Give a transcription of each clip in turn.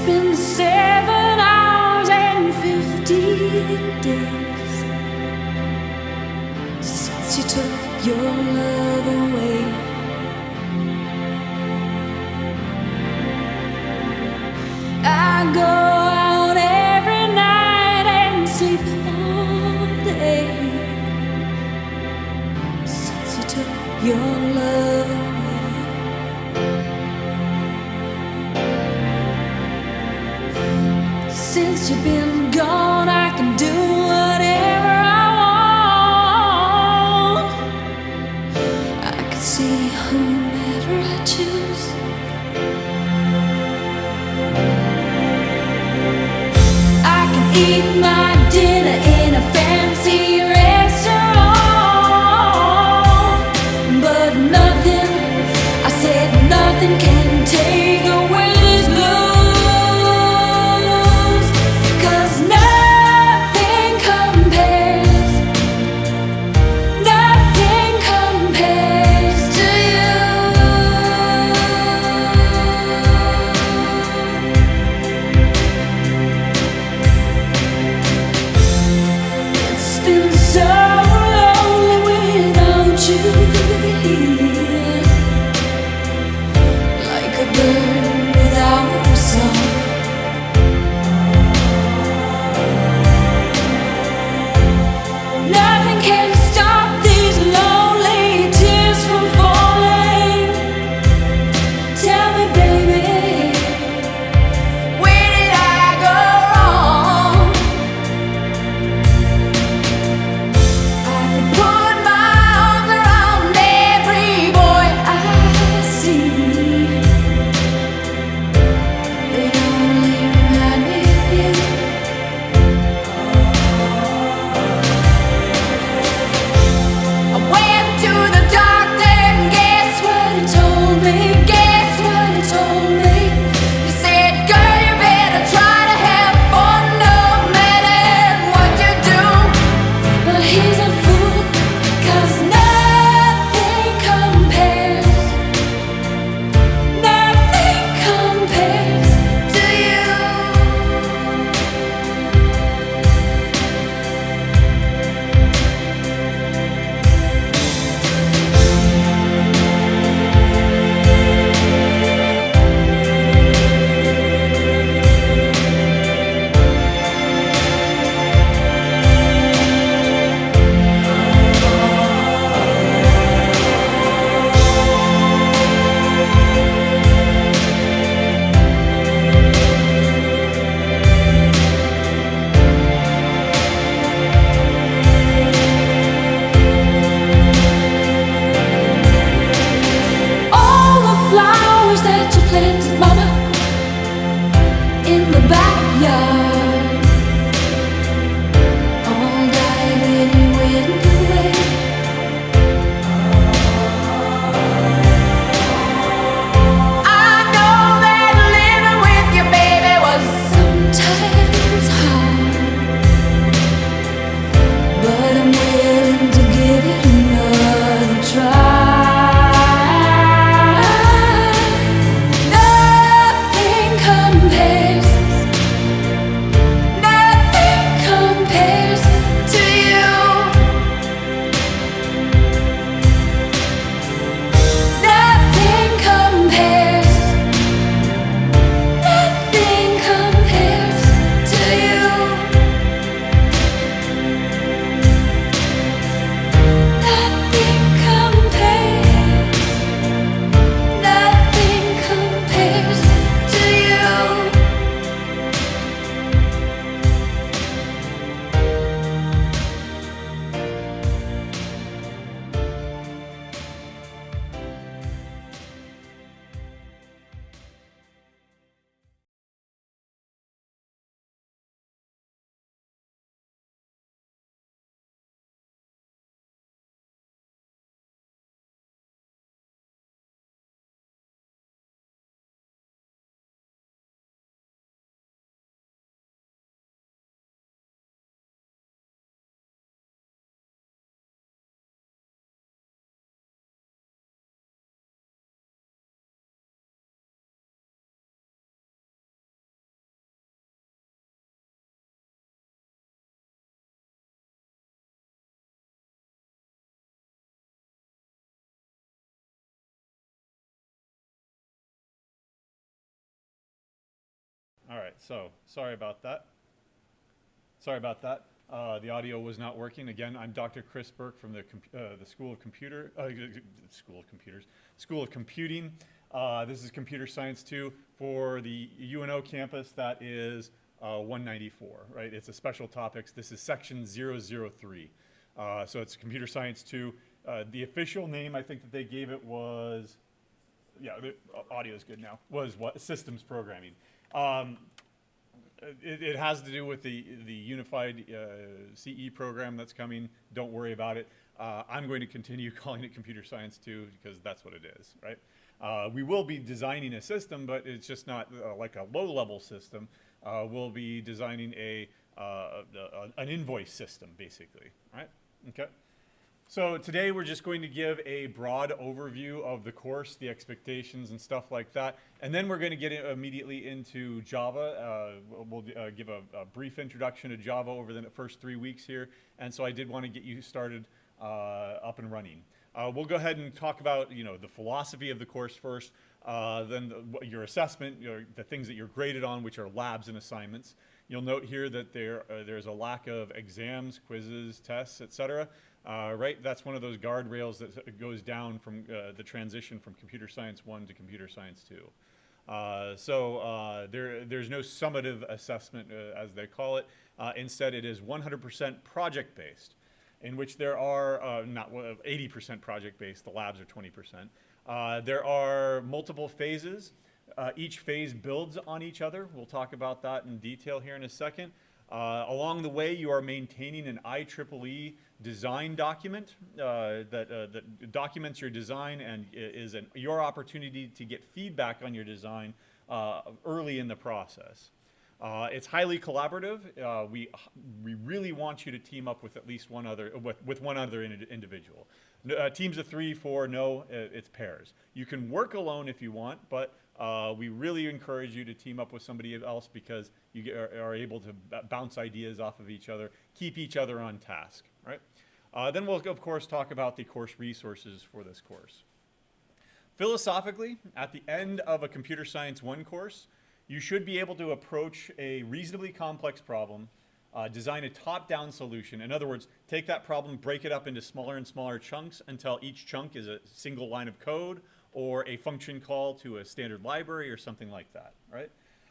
been 7 hours and 15 days since you took your love away. I go out every night and sleep all day since you took your love away. Since you've been gone, I can do whatever I want. I can see whomever I choose. I can eat my dinner in a fancy restaurant, but nothing, I said nothing can take away this blues. so sorry about that. The audio was not working. Again, I'm Dr. Chris Burke from the School of Computing. This is Computer Science 2 for the UNO campus. That is 194, right? It's a special topics. This is section 003. So it's Computer Science 2. The official name, I think that they gave it was, the audio is good now, was what? Systems programming. It has to do with the unified CE program that's coming. Don't worry about it. I'm going to continue calling it Computer Science 2 because that's what it is, right? We will be designing a system, but it's just not like a low-level system. We'll be designing an invoice system, basically, right? Okay. So today we're just going to give a broad overview of the course, the expectations and stuff like that. And then we're going to get immediately into Java. We'll give a brief introduction to Java over the first 3 weeks here. And so I did want to get you started up and running. We'll go ahead and talk about the philosophy of the course first, then your assessment, the things that you're graded on, which are labs and assignments. You'll note here that there's a lack of exams, quizzes, tests, etc. Right, that's one of those guardrails that goes down from the transition from Computer Science 1 to Computer Science 2. There's no summative assessment, as they call it. Instead, it is 100% project-based, in which there are not 80% project-based. The labs are 20%. There are multiple phases. Each phase builds on each other. We'll talk about that in detail here in a second. Along the way, you are maintaining an IEEE design document that documents your design and is your opportunity to get feedback on your design early in the process. It's highly collaborative. We really want you to team up with at least one other individual. Teams of 3, 4, no, it's pairs. You can work alone if you want, but we really encourage you to team up with somebody else because you are able to bounce ideas off of each other, keep each other on task, right? Then we'll, of course, talk about the course resources for this course. Philosophically, at the end of a Computer Science 1 course, you should be able to approach a reasonably complex problem, design a top-down solution. In other words, take that problem, break it up into smaller and smaller chunks until each chunk is a single line of code or a function call to a standard library or something like that, right?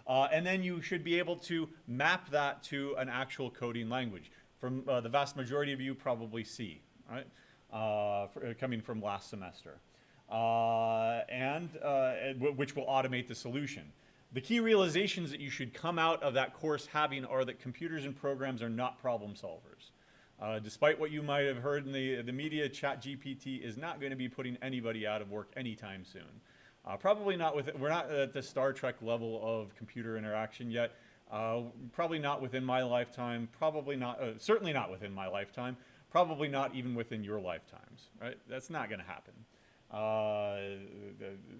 And then you should be able to map that to an actual coding language. From the vast majority of you, probably C, right? Coming from last semester, which will automate the solution. The key realizations that you should come out of that course having are that computers and programs are not problem solvers. Despite what you might have heard in the media, ChatGPT is not going to be putting anybody out of work anytime soon. Probably not we're not at the Star Trek level of computer interaction yet. Probably not within my lifetime, probably not, certainly not within my lifetime, probably not even within your lifetimes, right? That's not going to happen.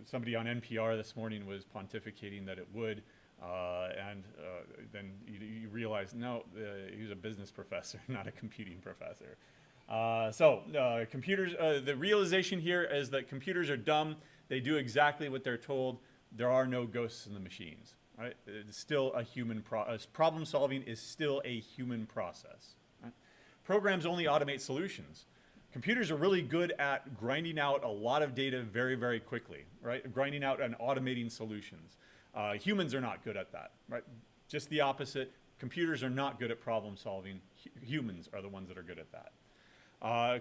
Somebody on NPR this morning was pontificating that it would, then you realize, no, he was a business professor, not a computing professor. Computers, the realization here is that computers are dumb. They do exactly what they're told. There are no ghosts in the machines, right? It's still a human problem solving is still a human process. Right? Programs only automate solutions. Computers are really good at grinding out a lot of data very, very quickly, right? Grinding out and automating solutions. Humans are not good at that, right? Just the opposite. Computers are not good at problem solving. Humans are the ones that are good at that.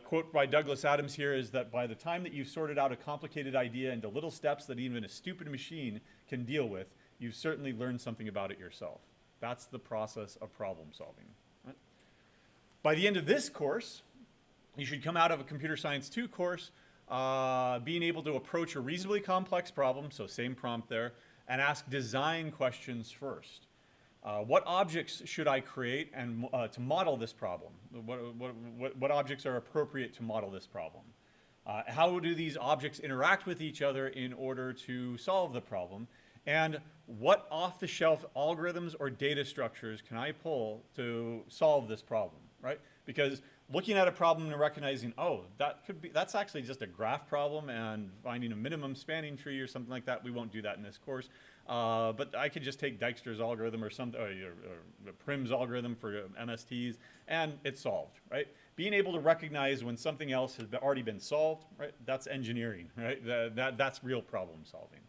Quote by Douglas Adams here is that by the time that you've sorted out a complicated idea into little steps that even a stupid machine can deal with, you've certainly learned something about it yourself. That's the process of problem solving. Right? By the end of this course, you should come out of a Computer Science 2 course being able to approach a reasonably complex problem, so same prompt there, and ask design questions first. What objects should I create and to model this problem? What objects are appropriate to model this problem? How do these objects interact with each other in order to solve the problem? And what off-the-shelf algorithms or data structures can I pull to solve this problem, right? Because looking at a problem and recognizing, oh, that's actually just a graph problem and finding a minimum spanning tree or something like that, we won't do that in this course. But I could just take Dijkstra's algorithm or Prim's algorithm for MSTs, and it's solved, right? Being able to recognize when something else has already been solved, right? That's engineering, right? That's real problem solving.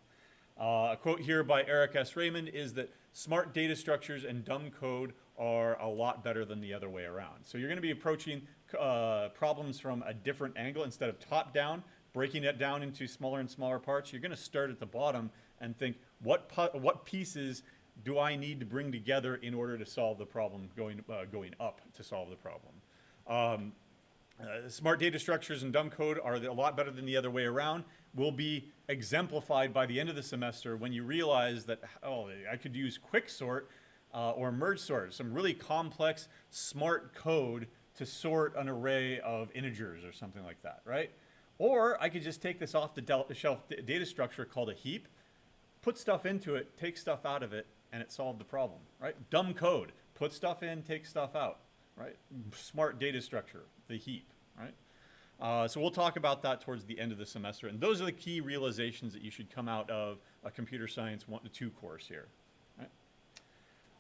A quote here by Eric S. Raymond is that smart data structures and dumb code are a lot better than the other way around. So you're going to be approaching problems from a different angle instead of top down, breaking it down into smaller and smaller parts. You're going to start at the bottom and think, what pieces do I need to bring together in order to solve the problem, going up to solve the problem. Smart data structures and dumb code are a lot better than the other way around, will be exemplified by the end of the semester when you realize that, oh, I could use quicksort or merge sort, some really complex, smart code to sort an array of integers or something like that, right? Or I could just take this off-the-shelf data structure called a heap, put stuff into it, take stuff out of it, and it solved the problem, right? Dumb code, put stuff in, take stuff out, right? Smart data structure, the heap, right? So we'll talk about that towards the end of the semester. And those are the key realizations that you should come out of a computer science 1 to 2 course here. Right?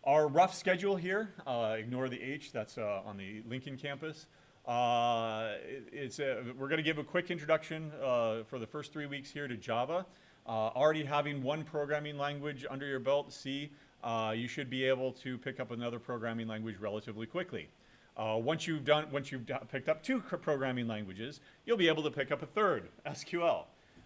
Our rough schedule here, ignore the H, that's on the Lincoln campus. We're going to give a quick introduction for the first 3 weeks here to Java. Already having one programming language under your belt, C, you should be able to pick up another programming language relatively quickly. Once you've picked up 2 programming languages, you'll be able to pick up a third, SQL.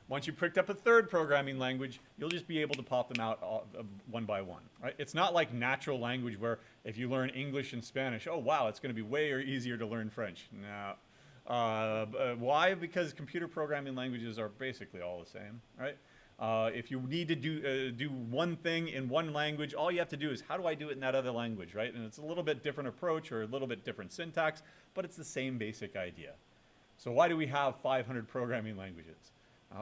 Once you've picked up a third programming language, you'll just be able to pop them out one by one, right? It's not like natural language where if you learn English and Spanish, oh wow, it's going to be way easier to learn French. No. Why? Because computer programming languages are basically all the same, right? If you need to do one thing in one language, all you have to do is, how do I do it in that other language, right? And it's a little bit different approach or a little bit different syntax, but it's the same basic idea. So why do we have 500 programming languages?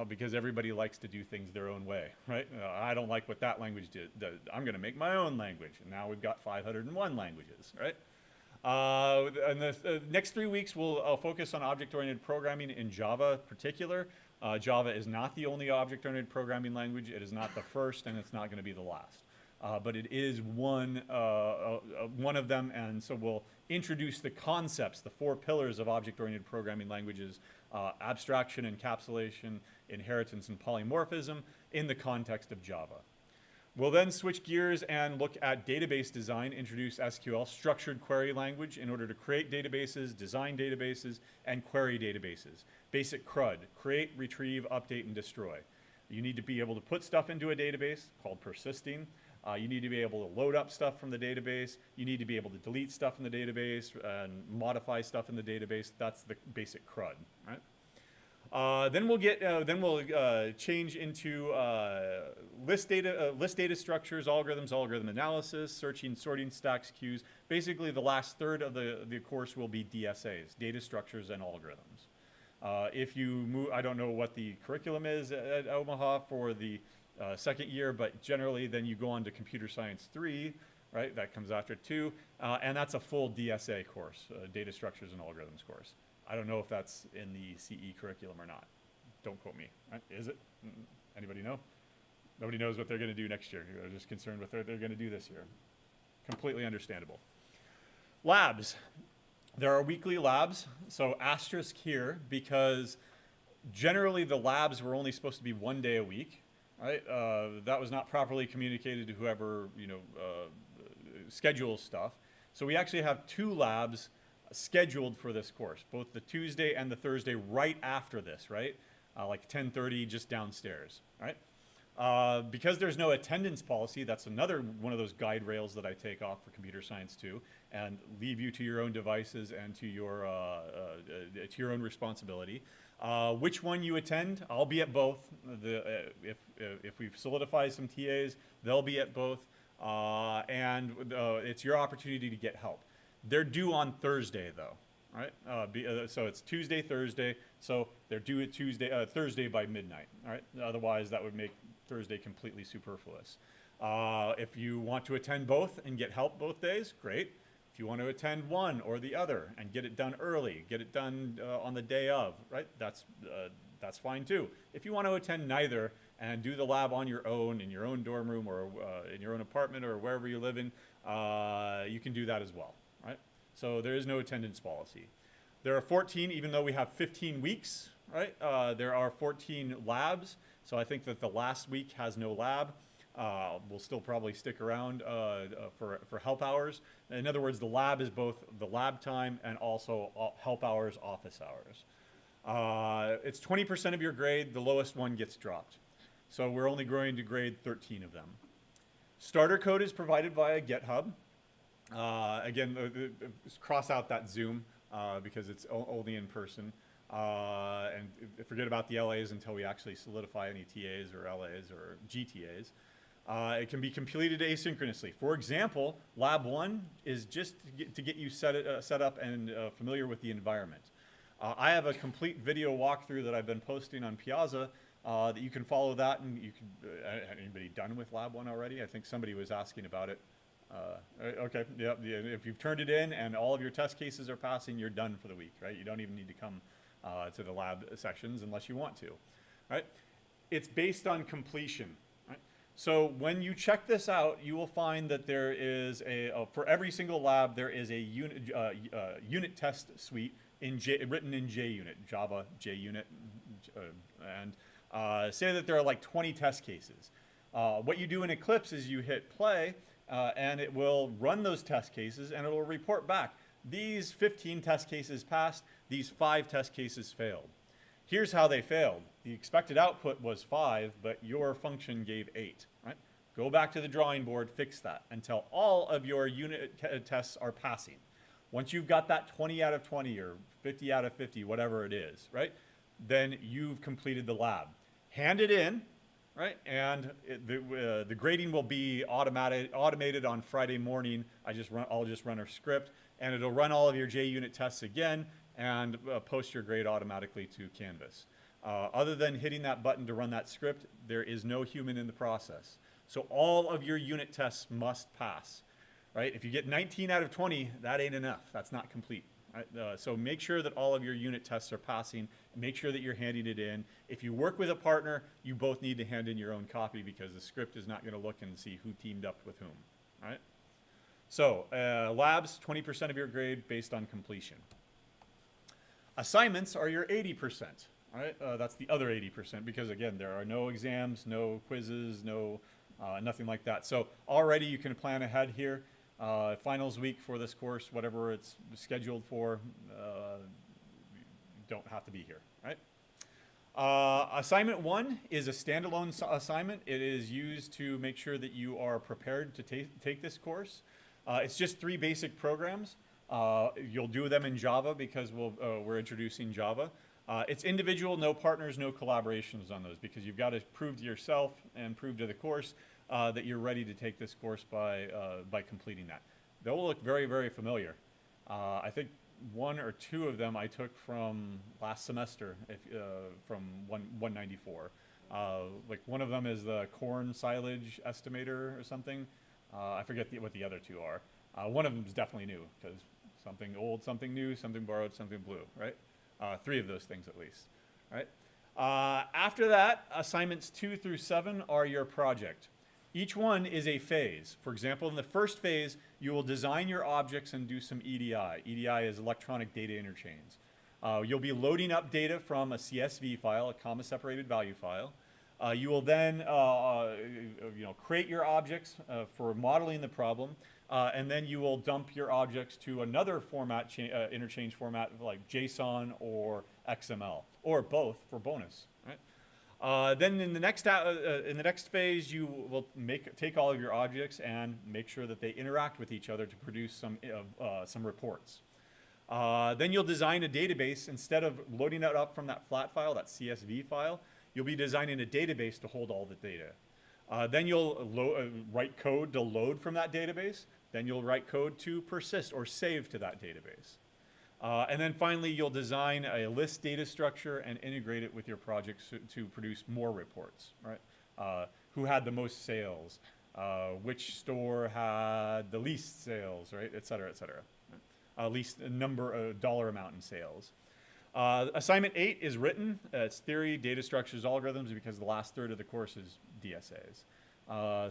Because everybody likes to do things their own way, right? I don't like what that language did. I'm going to make my own language. And now we've got 501 languages, right? And the next 3 weeks, we'll focus on object-oriented programming in Java in particular. Java is not the only object-oriented programming language. It is not the first, and it's not going to be the last. But it is one of them, and so we'll introduce the concepts, the 4 pillars of object-oriented programming languages, abstraction, encapsulation, inheritance, and polymorphism in the context of Java. We'll then switch gears and look at database design, introduce SQL, structured query language, in order to create databases, design databases, and query databases. Basic CRUD, create, retrieve, update, and destroy. You need to be able to put stuff into a database, called persisting. You need to be able to load up stuff from the database. You need to be able to delete stuff in the database and modify stuff in the database. That's the basic CRUD, right? Then we'll change into list data structures, algorithm analysis, searching, sorting, stacks, queues. Basically, the last third of the course will be DSAs, data structures and algorithms. If you move, I don't know what the curriculum is at Omaha for the second year, but generally then you go on to Computer Science 3, right? That comes after 2, and that's a full DSA course, data structures and algorithms course. I don't know if that's in the CE curriculum or not. Don't quote me, right? Is it? Anybody know? Nobody knows what they're going to do next year. They're just concerned with what they're going to do this year. Completely understandable. Labs. There are weekly labs, so asterisk here, because generally the labs were only supposed to be 1 day a week, right? That was not properly communicated to whoever, schedules stuff. So we actually have 2 labs scheduled for this course, both the Tuesday and the Thursday right after this, right? Like 10:30 just downstairs, right? Because there's no attendance policy, that's another one of those guide rails that I take off for computer science too, and leave you to your own devices and to your own responsibility. Which one you attend, I'll be at both. If we've solidified some TAs, they'll be at both, and it's your opportunity to get help. They're due on Thursday though, right? So it's Tuesday, Thursday, so they're due at Thursday by midnight, all right? Otherwise that would make Thursday completely superfluous. If you want to attend both and get help both days, great. If you want to attend one or the other and get it done early, get it done on the day of, right? That's fine too. If you want to attend neither, and do the lab on your own, in your own dorm room or in your own apartment or wherever you're living, you can do that as well, right? So there is no attendance policy. There are 14, even though we have 15 weeks, right? There are 14 labs. So I think that the last week has no lab. We'll still probably stick around for help hours. In other words, the lab is both the lab time and also help hours, office hours. It's 20% of your grade. The lowest one gets dropped. So we're only going to grade 13 of them. Starter code is provided via GitHub. Again, cross out that Zoom because it's only in person. And forget about the LAs until we actually solidify any TAs or LAs or GTAs. It can be completed asynchronously. For example, Lab 1 is just to get you set up and familiar with the environment. I have a complete video walkthrough that I've been posting on Piazza that you can follow that, and you can, anybody done with Lab 1 already? I think somebody was asking about it. Okay, yeah, if you've turned it in and all of your test cases are passing, you're done for the week, right? You don't even need to come to the lab sections unless you want to, right? It's based on completion, right? So when you check this out, you will find that there is for every single lab, there is a unit test suite written in JUnit, Java JUnit, and say that there are like 20 test cases. What you do in Eclipse is you hit play, and it will run those test cases, and it will report back. These 15 test cases passed, these 5 test cases failed. Here's how they failed. The expected output was 5, but your function gave 8, right? Go back to the drawing board, fix that until all of your unit tests are passing. Once you've got that 20 out of 20 or 50 out of 50, whatever it is, right? Then you've completed the lab. Hand it in, right? And the grading will be automated on Friday morning. I'll just run a script, and it'll run all of your JUnit tests again and post your grade automatically to Canvas. Other than hitting that button to run that script, there is no human in the process. So all of your unit tests must pass, right? If you get 19 out of 20, that ain't enough. That's not complete. Right? So make sure that all of your unit tests are passing. Make sure that you're handing it in. If you work with a partner, you both need to hand in your own copy because the script is not going to look and see who teamed up with whom, right? So labs, 20% of your grade based on completion. Assignments are your 80%, right? That's the other 80% because, again, there are no exams, no quizzes, nothing like that. So already you can plan ahead here. Finals week for this course, whatever it's scheduled for, you don't have to be here, right? Assignment 1 is a standalone assignment. It is used to make sure that you are prepared to take this course. It's just 3 basic programs. You'll do them in Java because we're introducing Java. It's individual, no partners, no collaborations on those because you've got to prove to yourself and prove to the course that you're ready to take this course by completing that. They'll look very, very familiar. I think 1 or 2 of them I took from last semester from 194. Like one of them is the corn silage estimator or something. I forget what the other 2 are. One of them is definitely new because something old, something new, something borrowed, something blue, right? 3 of those things at least, right? After that, assignments 2 through 7 are your project. Each one is a phase. For example, in the first phase, you will design your objects and do some EDI. EDI is electronic data interchange. You'll be loading up data from a CSV file, a comma-separated value file. You will then create your objects for modeling the problem, and then you will dump your objects to another format, interchange format like JSON or XML, or both for bonus. Right? Then in the next phase, you will take all of your objects and make sure that they interact with each other to produce some reports. Then you'll design a database. Instead of loading that up from that flat file, that CSV file, you'll be designing a database to hold all the data. Then you'll write code to load from that database. Then you'll write code to persist or save to that database. And then finally, you'll design a list data structure and integrate it with your projects to produce more reports, right? Who had the most sales? Which store had the least sales, right? Et cetera, et cetera. Least number, dollar amount in sales. Assignment 8 is written. It's theory, data structures, algorithms, because the last third of the course is DSAs.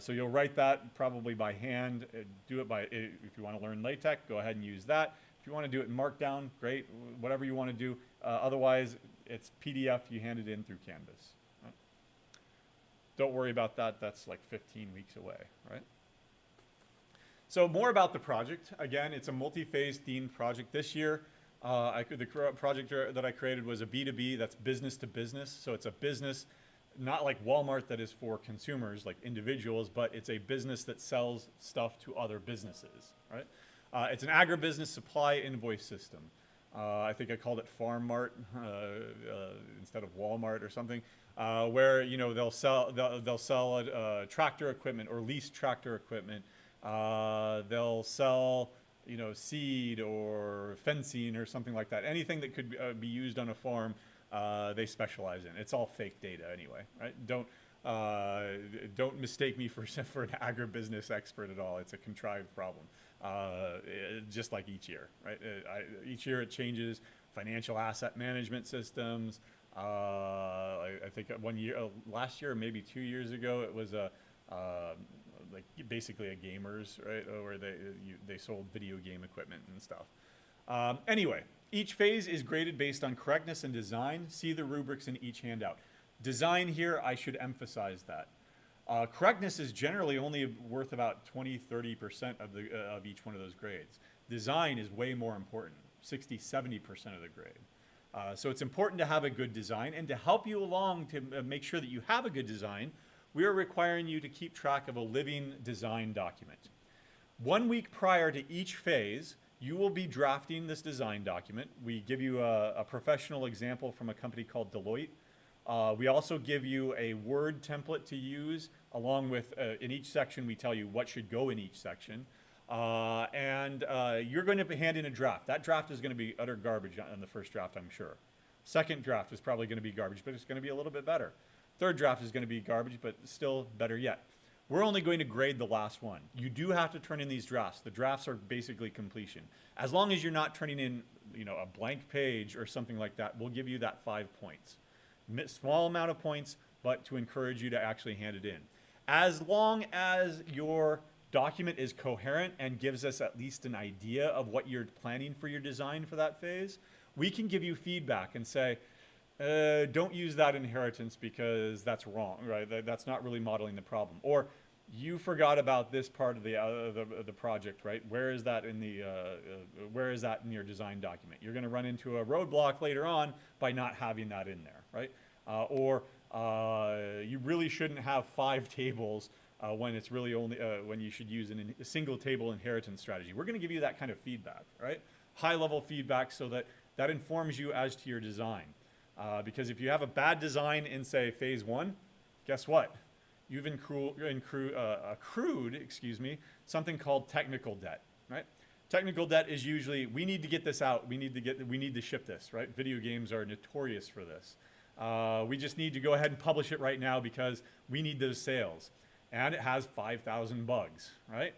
So you'll write that probably by hand. Do it by, if you want to learn LaTeX, go ahead and use that. If you want to do it in Markdown, great, whatever you want to do. Otherwise, it's PDF, you hand it in through Canvas. Right? Don't worry about that, that's like 15 weeks away, right? So more about the project. Again, it's a multi-phase themed project this year. The project that I created was a B2B, that's business to business. So it's a business, not like Walmart that is for consumers, like individuals, but it's a business that sells stuff to other businesses, right? It's an agribusiness supply invoice system. I think I called it Farm Mart instead of Walmart or something, where they'll sell tractor equipment or lease tractor equipment. They'll sell seed or fencing or something like that. Anything that could be used on a farm, they specialize in. It's all fake data anyway, right? Don't mistake me for an agribusiness expert at all. It's a contrived problem, just like each year, right? Each year it changes. Financial asset management systems. I think last year or maybe 2 years ago, it was like basically a gamers, right, where they sold video game equipment and stuff. Anyway, each phase is graded based on correctness and design. See the rubrics in each handout. Design here, I should emphasize that. Correctness is generally only worth about 20-30% of each one of those grades. Design is way more important, 60-70% of the grade. So it's important to have a good design, and to help you along to make sure that you have a good design, we are requiring you to keep track of a living design document. 1 week prior to each phase, you will be drafting this design document. We give you a professional example from a company called Deloitte. We also give you a Word template to use, along with, in each section, we tell you what should go in each section. And you're going to hand in a draft. That draft is going to be utter garbage on the first draft, I'm sure. Second draft is probably going to be garbage, but it's going to be a little bit better. Third draft is going to be garbage, but still better yet. We're only going to grade the last one. You do have to turn in these drafts. The drafts are basically completion. As long as you're not turning in, a blank page or something like that, we'll give you that 5 points. Small amount of points, but to encourage you to actually hand it in. As long as your document is coherent and gives us at least an idea of what you're planning for your design for that phase, we can give you feedback and say, don't use that inheritance because that's wrong, right? That's not really modeling the problem. Or you forgot about this part of the project, right? Where is that in your design document? You're going to run into a roadblock later on by not having that in there, right? Or you really shouldn't have 5 tables when it's really only when you should use a single table inheritance strategy. We're going to give you that kind of feedback, right? High-level feedback, so that informs you as to your design. Because if you have a bad design in, say, phase 1, guess what? You've accrued, something called technical debt, right? Technical debt is usually, we need to get this out. We need to ship this, right? Video games are notorious for this. We just need to go ahead and publish it right now because we need those sales. And it has 5,000 bugs, right?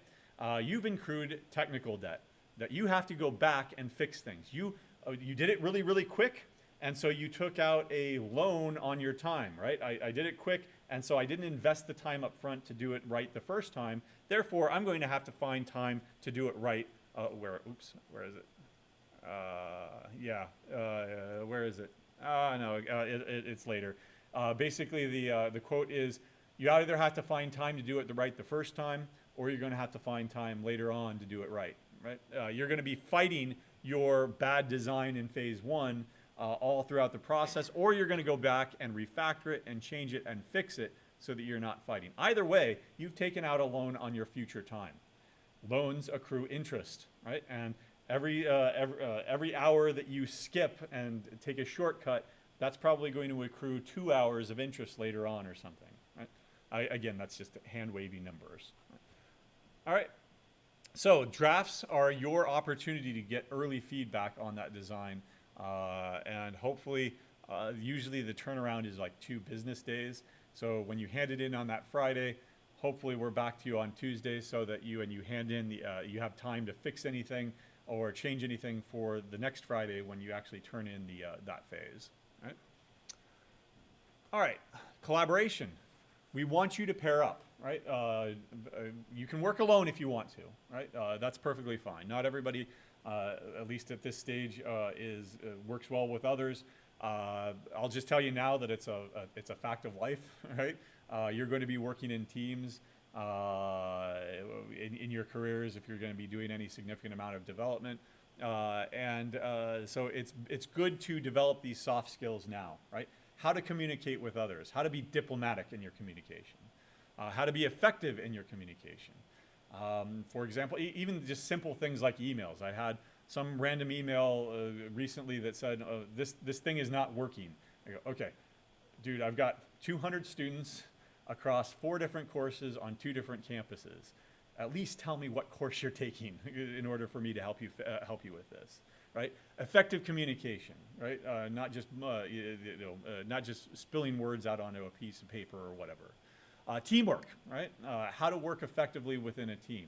You've accrued technical debt that you have to go back and fix things. You did it really, really quick. And so you took out a loan on your time, right? I did it quick, and so I didn't invest the time up front to do it right the first time. Therefore, I'm going to have to find time to do it right. Where is it? Where is it? No, it's later. Basically, the quote is, you either have to find time to do it right the first time, or you're going to have to find time later on to do it right? You're going to be fighting your bad design in phase 1 all throughout the process, or you're going to go back and refactor it and change it and fix it so that you're not fighting. Either way, you've taken out a loan on your future time. Loans accrue interest, right? And every hour that you skip and take a shortcut, that's probably going to accrue 2 hours of interest later on or something, right? Again, that's just hand-wavy numbers. All right. So drafts are your opportunity to get early feedback on that design. And hopefully, usually the turnaround is like 2 business days. So when you hand it in on that Friday, hopefully we're back to you on Tuesday so that you hand in you have time to fix anything or change anything for the next Friday when you actually turn in the that phase. Right? All right, collaboration. We want you to pair up, right? You can work alone if you want to, right? That's perfectly fine. Not everybody, at least at this stage, works well with others. I'll just tell you now that it's a fact of life, right? You're going to be working in teams in your careers if you're going to be doing any significant amount of development. So it's good to develop these soft skills now, right? How to communicate with others, how to be diplomatic in your communication, how to be effective in your communication. For example, even just simple things like emails. I had some random email recently that said, this thing is not working. I go, okay, dude, I've got 200 students across 4 different courses on 2 different campuses. At least tell me what course you're taking in order for me to help you with this, right? Effective communication, right? Not just not just spilling words out onto a piece of paper or whatever. Teamwork, right? How to work effectively within a team.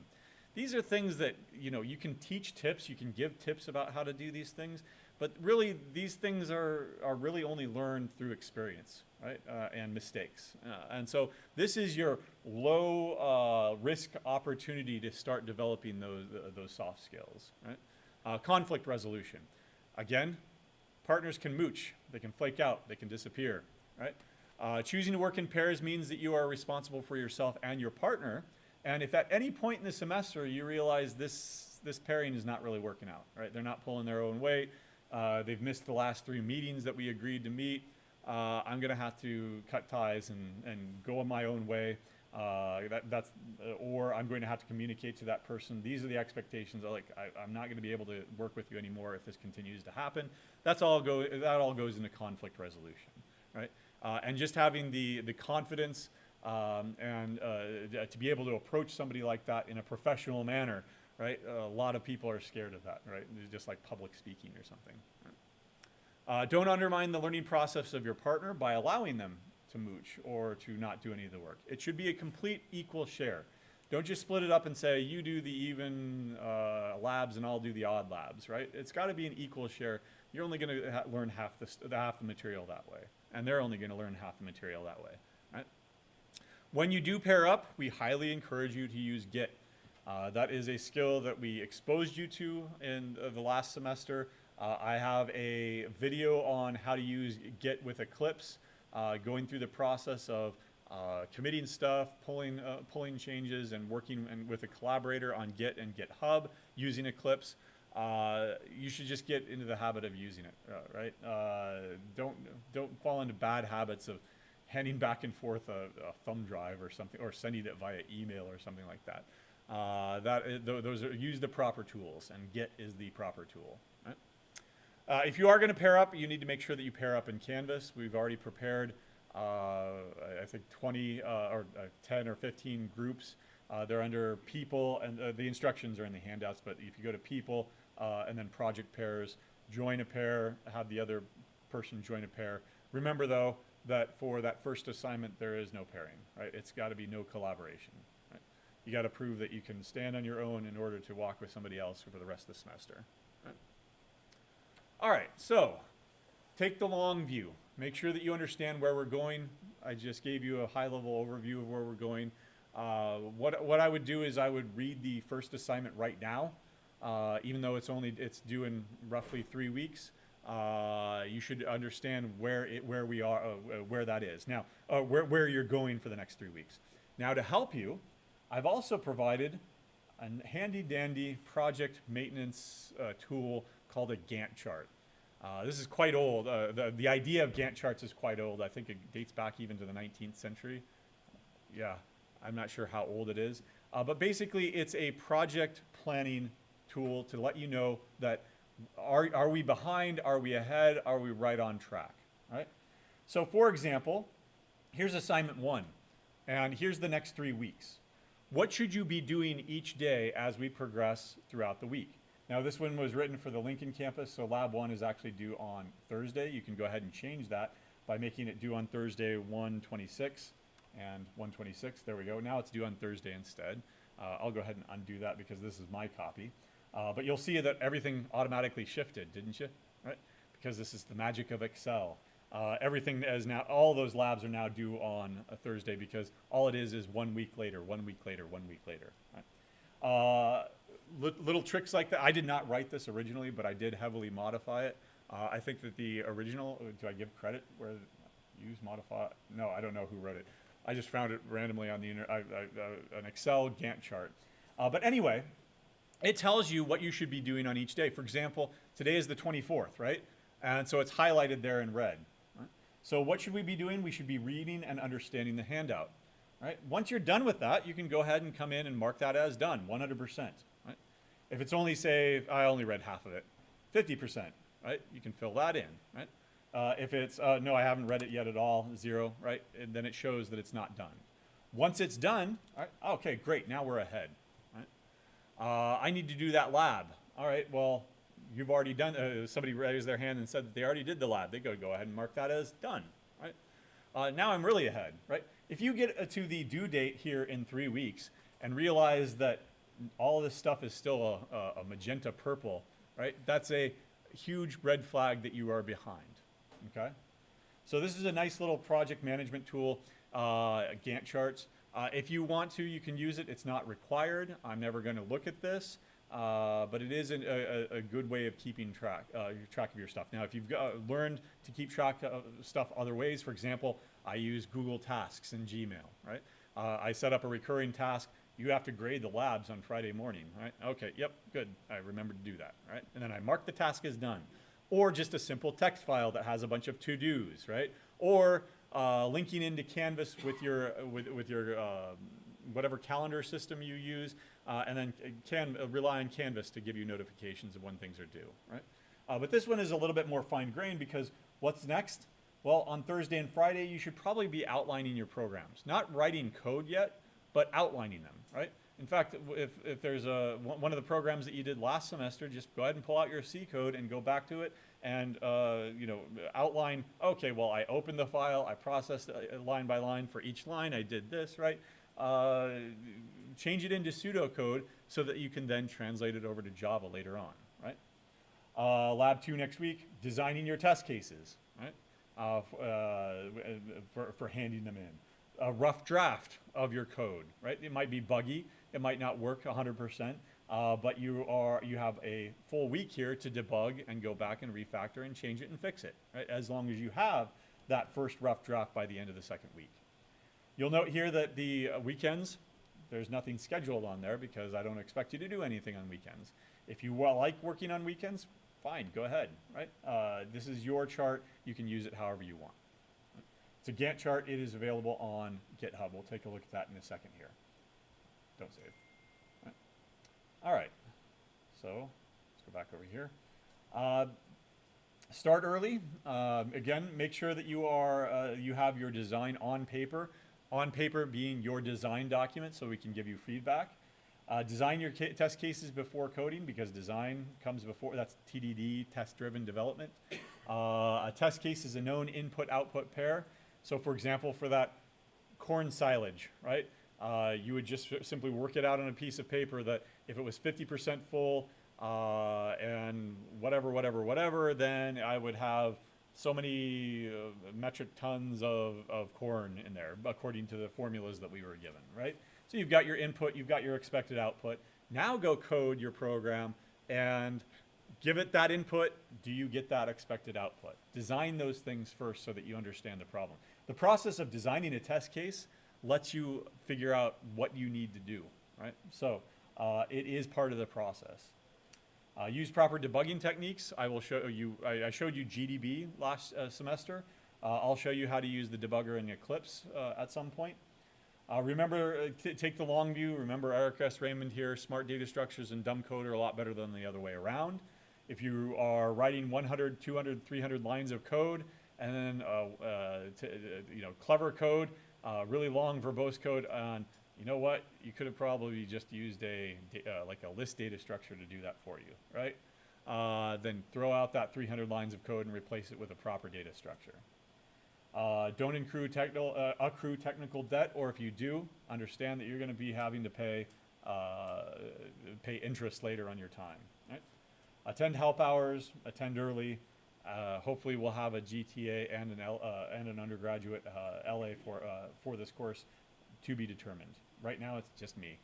These are things that you can teach tips, you can give tips about how to do these things, but really these things are really only learned through experience, right? And mistakes. And so this is your low risk opportunity to start developing those soft skills, right? Conflict resolution. Again, partners can mooch, they can flake out, they can disappear, right? Choosing to work in pairs means that you are responsible for yourself and your partner. And if at any point in the semester you realize this pairing is not really working out, right? They're not pulling their own weight. They've missed the last 3 meetings that we agreed to meet. I'm going to have to cut ties and go on my own way. Or I'm going to have to communicate to that person. These are the expectations. I'm not going to be able to work with you anymore if this continues to happen. That all goes into conflict resolution, right? And just having the confidence to be able to approach somebody like that in a professional manner, right? A lot of people are scared of that, right? It's just like public speaking or something. Right? Don't undermine the learning process of your partner by allowing them to mooch or to not do any of the work. It should be a complete equal share. Don't just split it up and say, you do the even labs and I'll do the odd labs, right? It's got to be an equal share. You're only going to learn half the material that way, and they're only going to learn half the material that way, right? When you do pair up, we highly encourage you to use Git. That is a skill that we exposed you to in the last semester. I have a video on how to use Git with Eclipse, going through the process of committing stuff, pulling changes, and working with a collaborator on Git and GitHub using Eclipse. You should just get into the habit of using it, right? Don't fall into bad habits of handing back and forth a thumb drive or something, or sending it via email or something like that. Use the proper tools, and Git is the proper tool. Right? If you are going to pair up, you need to make sure that you pair up in Canvas. We've already prepared, I think 20 or 10 or 15 groups. They're under people, and the instructions are in the handouts, but if you go to people and then project pairs, join a pair, have the other person join a pair. Remember though, that for that first assignment, there is no pairing, right? It's got to be no collaboration, right? You got to prove that you can stand on your own in order to walk with somebody else for the rest of the semester, right? All right, so take the long view. Make sure that you understand where we're going. I just gave you a high-level overview of where we're going. What I would do is I would read the first assignment right now, even though it's due in roughly 3 weeks. You should understand where we are, where that is. Now, where you're going for the next 3 weeks. Now, to help you, I've also provided a handy-dandy project maintenance tool called a Gantt chart. This is quite old. The idea of Gantt charts is quite old. I think it dates back even to the 19th century. Yeah, I'm not sure how old it is. But basically, it's a project planning tool to let you know that are we behind? Are we ahead? Are we right on track? Right? So for example, here's assignment 1, and here's the next 3 weeks. What should you be doing each day as we progress throughout the week? Now this one was written for the Lincoln campus, so lab 1 is actually due on Thursday. You can go ahead and change that by making it due on Thursday 1/26 and 1/26. There we go. Now it's due on Thursday instead. I'll go ahead and undo that because this is my copy. But you'll see that everything automatically shifted, didn't you? Right? Because this is the magic of Excel. Everything is now, all those labs are now due on a Thursday because all it is 1 week later, 1 week later, 1 week later. Right? Little tricks like that. I did not write this originally, but I did heavily modify it. I think that the original, do I give credit where use modify? No, I don't know who wrote it. I just found it randomly on the an Excel Gantt chart. But anyway, it tells you what you should be doing on each day. For example, today is the 24th, right? And so it's highlighted there in red. Right? So what should we be doing? We should be reading and understanding the handout. Right? Once you're done with that, you can go ahead and come in and mark that as done, 100%. Right? If it's only, say, I only read half of it, 50%, right? You can fill that in, right? If it's, no, I haven't read it yet at all, 0, right? And then it shows that it's not done. Once it's done, all right, okay, great, now we're ahead, right? I need to do that lab. All right, well, you've already done, somebody raised their hand and said that they already did the lab. They go ahead and mark that as done, right? Now I'm really ahead, right? If you get to the due date here in 3 weeks and realize that all this stuff is still a magenta purple, right? That's a huge red flag that you are behind, okay? So this is a nice little project management tool, Gantt charts. If you want to, you can use it. It's not required. I'm never going to look at this, but it is a good way of keeping track of your stuff. Now, if you've learned to keep track of stuff other ways, for example, I use Google Tasks in Gmail, right? I set up a recurring task. You have to grade the labs on Friday morning, right? Okay, yep, good. I remember to do that, right? And then I mark the task as done. Or just a simple text file that has a bunch of to-dos, right? Or linking into Canvas with your whatever calendar system you use, and then rely on Canvas to give you notifications of when things are due, right? But this one is a little bit more fine-grained because what's next? Well, on Thursday and Friday, you should probably be outlining your programs. Not writing code yet, but outlining them, right? In fact, if there's one of the programs that you did last semester, just go ahead and pull out your C code and go back to it and outline, okay, well, I opened the file, I processed line by line for each line, I did this, right? Change it into pseudocode so that you can then translate it over to Java later on, right? Lab 2 next week, designing your test cases, right? For handing them in. A rough draft of your code, right? It might be buggy, it might not work 100%, but you have a full week here to debug and go back and refactor and change it and fix it, right? As long as you have that first rough draft by the end of the second week. You'll note here that the weekends, there's nothing scheduled on there because I don't expect you to do anything on weekends. If you like working on weekends, fine, go ahead, right? This is your chart. You can use it however you want. It's a Gantt chart. It is available on GitHub. We'll take a look at that in a second here. Don't save. All right. So let's go back over here. Start early. Again, make sure that you have your design on paper. On paper being your design document, so we can give you feedback. Design your test cases before coding because design comes before. That's TDD, test-driven development. A test case is a known input-output pair. So for example, for that corn silage, right? You would just simply work it out on a piece of paper that if it was 50% full and whatever, then I would have so many metric tons of corn in there according to the formulas that we were given, right? So you've got your input, you've got your expected output. Now go code your program and give it that input. Do you get that expected output? Design those things first so that you understand the problem. The process of designing a test case lets you figure out what you need to do, right? So it is part of the process. Use proper debugging techniques. I will show you, I showed you GDB last semester. I'll show you how to use the debugger in Eclipse at some point. Remember, take the long view. Remember Eric S. Raymond here, smart data structures and dumb code are a lot better than the other way around. If you are writing 100, 200, 300 lines of code and then clever code, really long verbose code on, you know what, you could have probably just used like a list data structure to do that for you, right? Then throw out that 300 lines of code and replace it with a proper data structure. Don't accrue technical debt, or if you do, understand that you're going to be having to pay pay interest later on your time. Right? Attend help hours, attend early. Hopefully we'll have a GTA and an undergraduate LA for this course to be determined. Right now it's just me.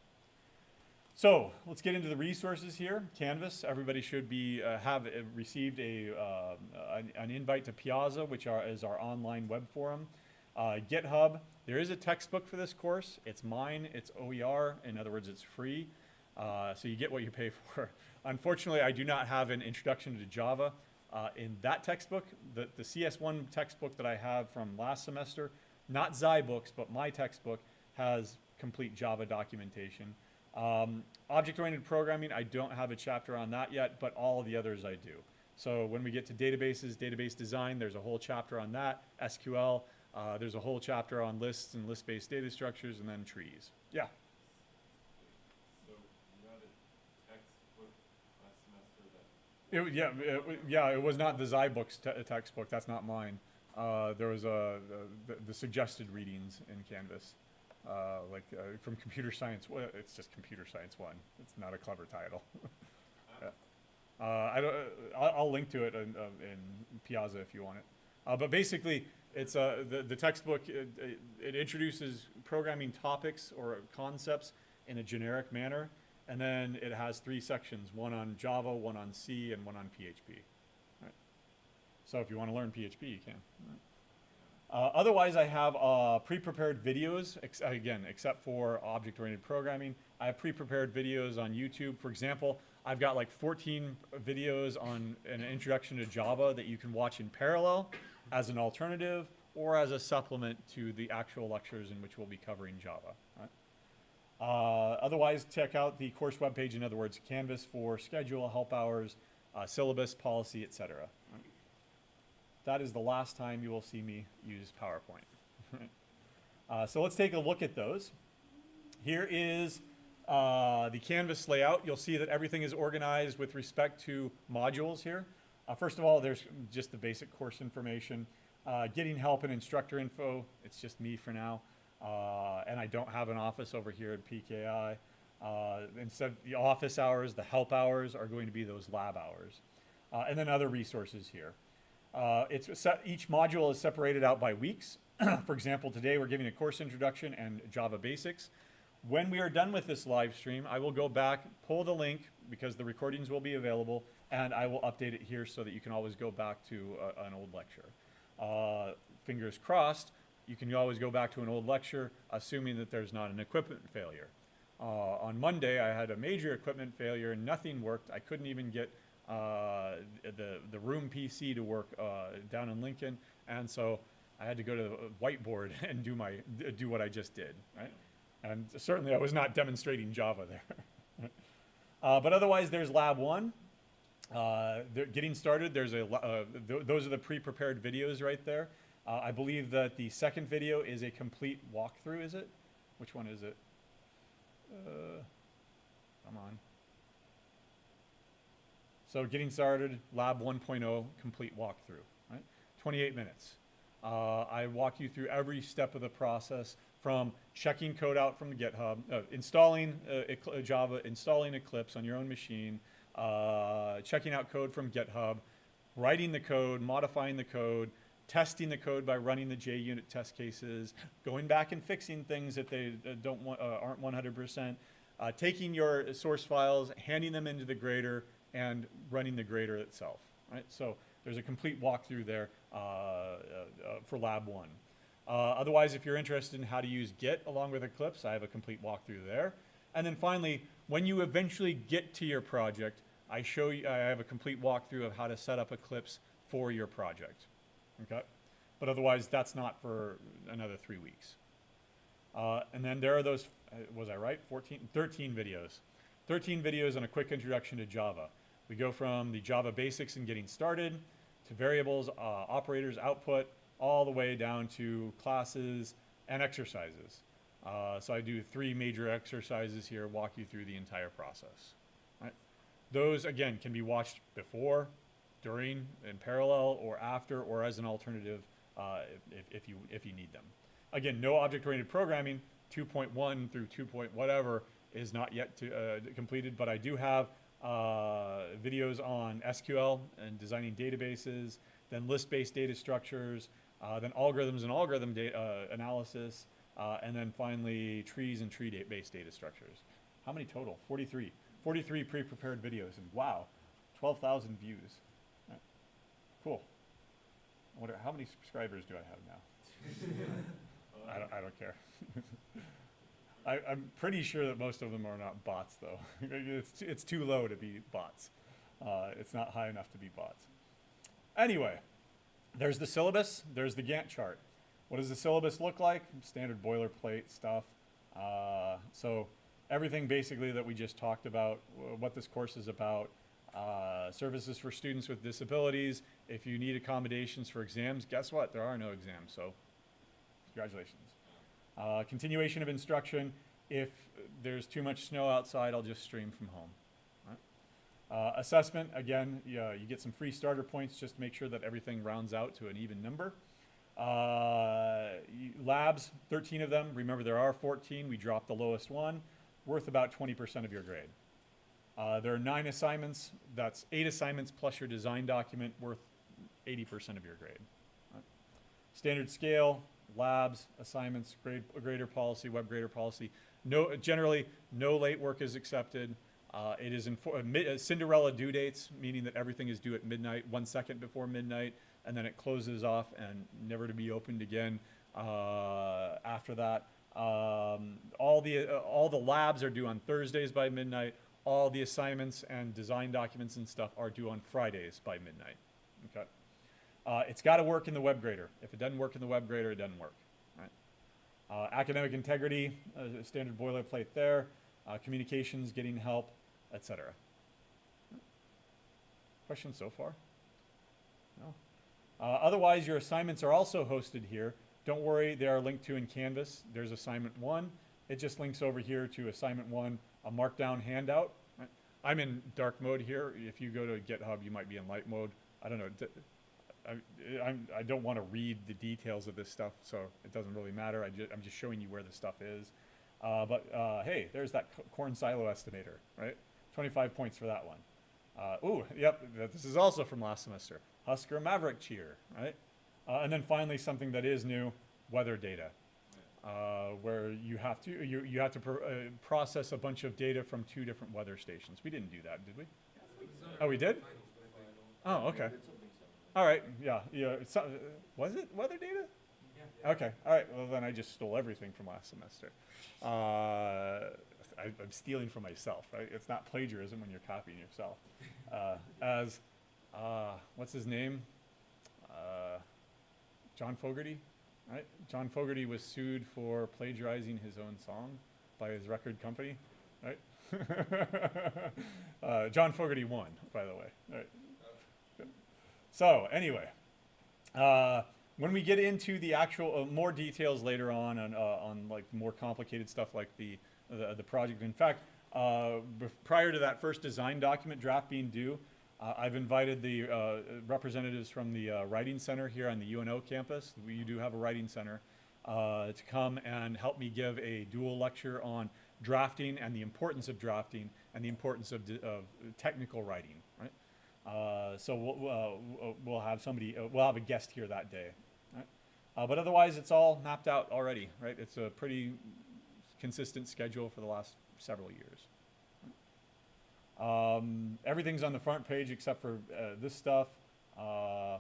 So let's get into the resources here. Canvas, everybody should be have received an invite to Piazza, which is our online web forum. GitHub, there is a textbook for this course. It's mine, it's OER, in other words, it's free. So you get what you pay for. Unfortunately, I do not have an introduction to Java. In that textbook, the CS1 textbook that I have from last semester, not Zybooks, but my textbook, has complete Java documentation. Object-oriented programming, I don't have a chapter on that yet, but all the others I do. So when we get to databases, database design, there's a whole chapter on that. SQL, there's a whole chapter on lists and list-based data structures, and then trees. Yeah? So you had a textbook last semester that... It was not the Zybooks textbook. That's not mine. There was the suggested readings in Canvas. From computer science, well, it's just computer science 1. It's not a clever title. I'll link to it in Piazza if you want it. But basically, it's the textbook. It introduces programming topics or concepts in a generic manner, and then it has 3 sections: one on Java, one on C, and one on PHP. Right. So if you want to learn PHP, you can. Right. Otherwise, I have pre-prepared videos, again, except for object-oriented programming. I have pre-prepared videos on YouTube. For example, I've got like 14 videos on an introduction to Java that you can watch in parallel as an alternative or as a supplement to the actual lectures in which we'll be covering Java. Right? Otherwise, check out the course webpage, in other words, Canvas for schedule, help hours, syllabus, policy, etc. Right? That is the last time you will see me use PowerPoint. So let's take a look at those. Here is the Canvas layout. You'll see that everything is organized with respect to modules here. First of all, there's just the basic course information. Getting help and instructor info, it's just me for now. And I don't have an office over here at PKI. Instead, the office hours, the help hours are going to be those lab hours. And then other resources here. Each module is separated out by weeks. For example, today we're giving a course introduction and Java basics. When we are done with this live stream, I will go back, pull the link, because the recordings will be available, and I will update it here so that you can always go back to an old lecture. Fingers crossed, you can always go back to an old lecture, assuming that there's not an equipment failure. On Monday, I had a major equipment failure and nothing worked. I couldn't even get the room PC to work down in Lincoln, and so I had to go to the whiteboard and do what I just did, right? And certainly I was not demonstrating Java there. But otherwise, there's Lab 1. Getting started, those are the pre-prepared videos right there. I believe that the second video is a complete walkthrough, is it? Which one is it? Come on. So getting started, Lab 1.0, complete walkthrough, right? 28 minutes. I walk you through every step of the process, from checking code out from the GitHub, installing Java, installing Eclipse on your own machine, checking out code from GitHub, writing the code, modifying the code, testing the code by running the JUnit test cases, going back and fixing things if they aren't 100%, taking your source files, handing them into the grader, and running the grader itself, right? So there's a complete walkthrough there for Lab 1. Otherwise, if you're interested in how to use Git along with Eclipse, I have a complete walkthrough there. And then finally, when you eventually get to your project, I have a complete walkthrough of how to set up Eclipse for your project, okay? But otherwise, that's not for another 3 weeks. And then there are those, was I right? 13 videos. 13 videos on a quick introduction to Java. We go from the Java basics and getting started to variables, operators, output, all the way down to classes and exercises. So I do 3 major exercises here, walk you through the entire process. Right? Those, again, can be watched before, during, in parallel, or after, or as an alternative if you need them. Again, no object-oriented programming, 2.1 through 2. Whatever, is not yet completed, but I do have videos on SQL and designing databases, then list-based data structures, then algorithms and algorithm analysis, and then finally trees and tree-based data structures. How many total? 43. 43 pre-prepared videos, and wow, 12,000 views. Right. Cool. I wonder how many subscribers do I have now? I don't care. I'm pretty sure that most of them are not bots, though. It's too low to be bots. It's not high enough to be bots. Anyway, there's the syllabus. There's the Gantt chart. What does the syllabus look like? Standard boilerplate stuff. So everything basically that we just talked about, what this course is about, services for students with disabilities. If you need accommodations for exams, guess what? There are no exams, so congratulations. Continuation of instruction. If there's too much snow outside, I'll just stream from home. Right? Assessment, again, you get some free starter points just to make sure that everything rounds out to an even number. Labs, 13 of them. Remember, there are 14. We dropped the lowest one, worth about 20% of your grade. There are 9 assignments. That's 8 assignments plus your design document, worth 80% of your grade. Right? Standard scale, labs, assignments, grader policy, web grader policy. Generally, no late work is accepted. It is Cinderella due dates, meaning that everything is due at midnight, 1 second before midnight, and then it closes off and never to be opened again after that. All the labs are due on Thursdays by midnight. All the assignments and design documents and stuff are due on Fridays by midnight. Okay. It's got to work in the web grader. If it doesn't work in the web grader, it doesn't work. Right? Academic integrity, standard boilerplate there. Communications, getting help, etc. Questions so far? No. Otherwise, your assignments are also hosted here. Don't worry, they are linked to in Canvas. There's assignment 1. It just links over here to assignment 1, a markdown handout. Right? I'm in dark mode here. If you go to GitHub, you might be in light mode. I don't know. I don't want to read the details of this stuff, so it doesn't really matter. I'm just showing you where the stuff is. But hey, there's that corn silo estimator, right? 25 points for that one. Ooh, yep, this is also from last semester. Husker Maverick cheer, right? And then finally, something that is new, weather data, where you have to process a bunch of data from 2 different weather stations. We didn't do that, did we? Oh, we did? Oh, okay. All right, yeah. Was it weather data? Yeah. Okay, all right. Well, then I just stole everything from last semester. I'm stealing from myself, right? It's not plagiarism when you're copying yourself. What's his name? John Fogerty, right? John Fogerty was sued for plagiarizing his own song by his record company, right? John Fogerty won, by the way. Right? So anyway, when we get into the actual more details later on like more complicated stuff like the project. In fact, prior to that first design document draft being due, I've invited the representatives from the Writing Center here on the UNO campus. We do have a Writing Center to come and help me give a dual lecture on drafting and the importance of drafting and the importance of technical writing. Right. So we'll have somebody. We'll have a guest here that day. Right. But otherwise, it's all mapped out already. Right. It's a pretty consistent schedule for the last several years. Everything's on the front page except for this stuff. I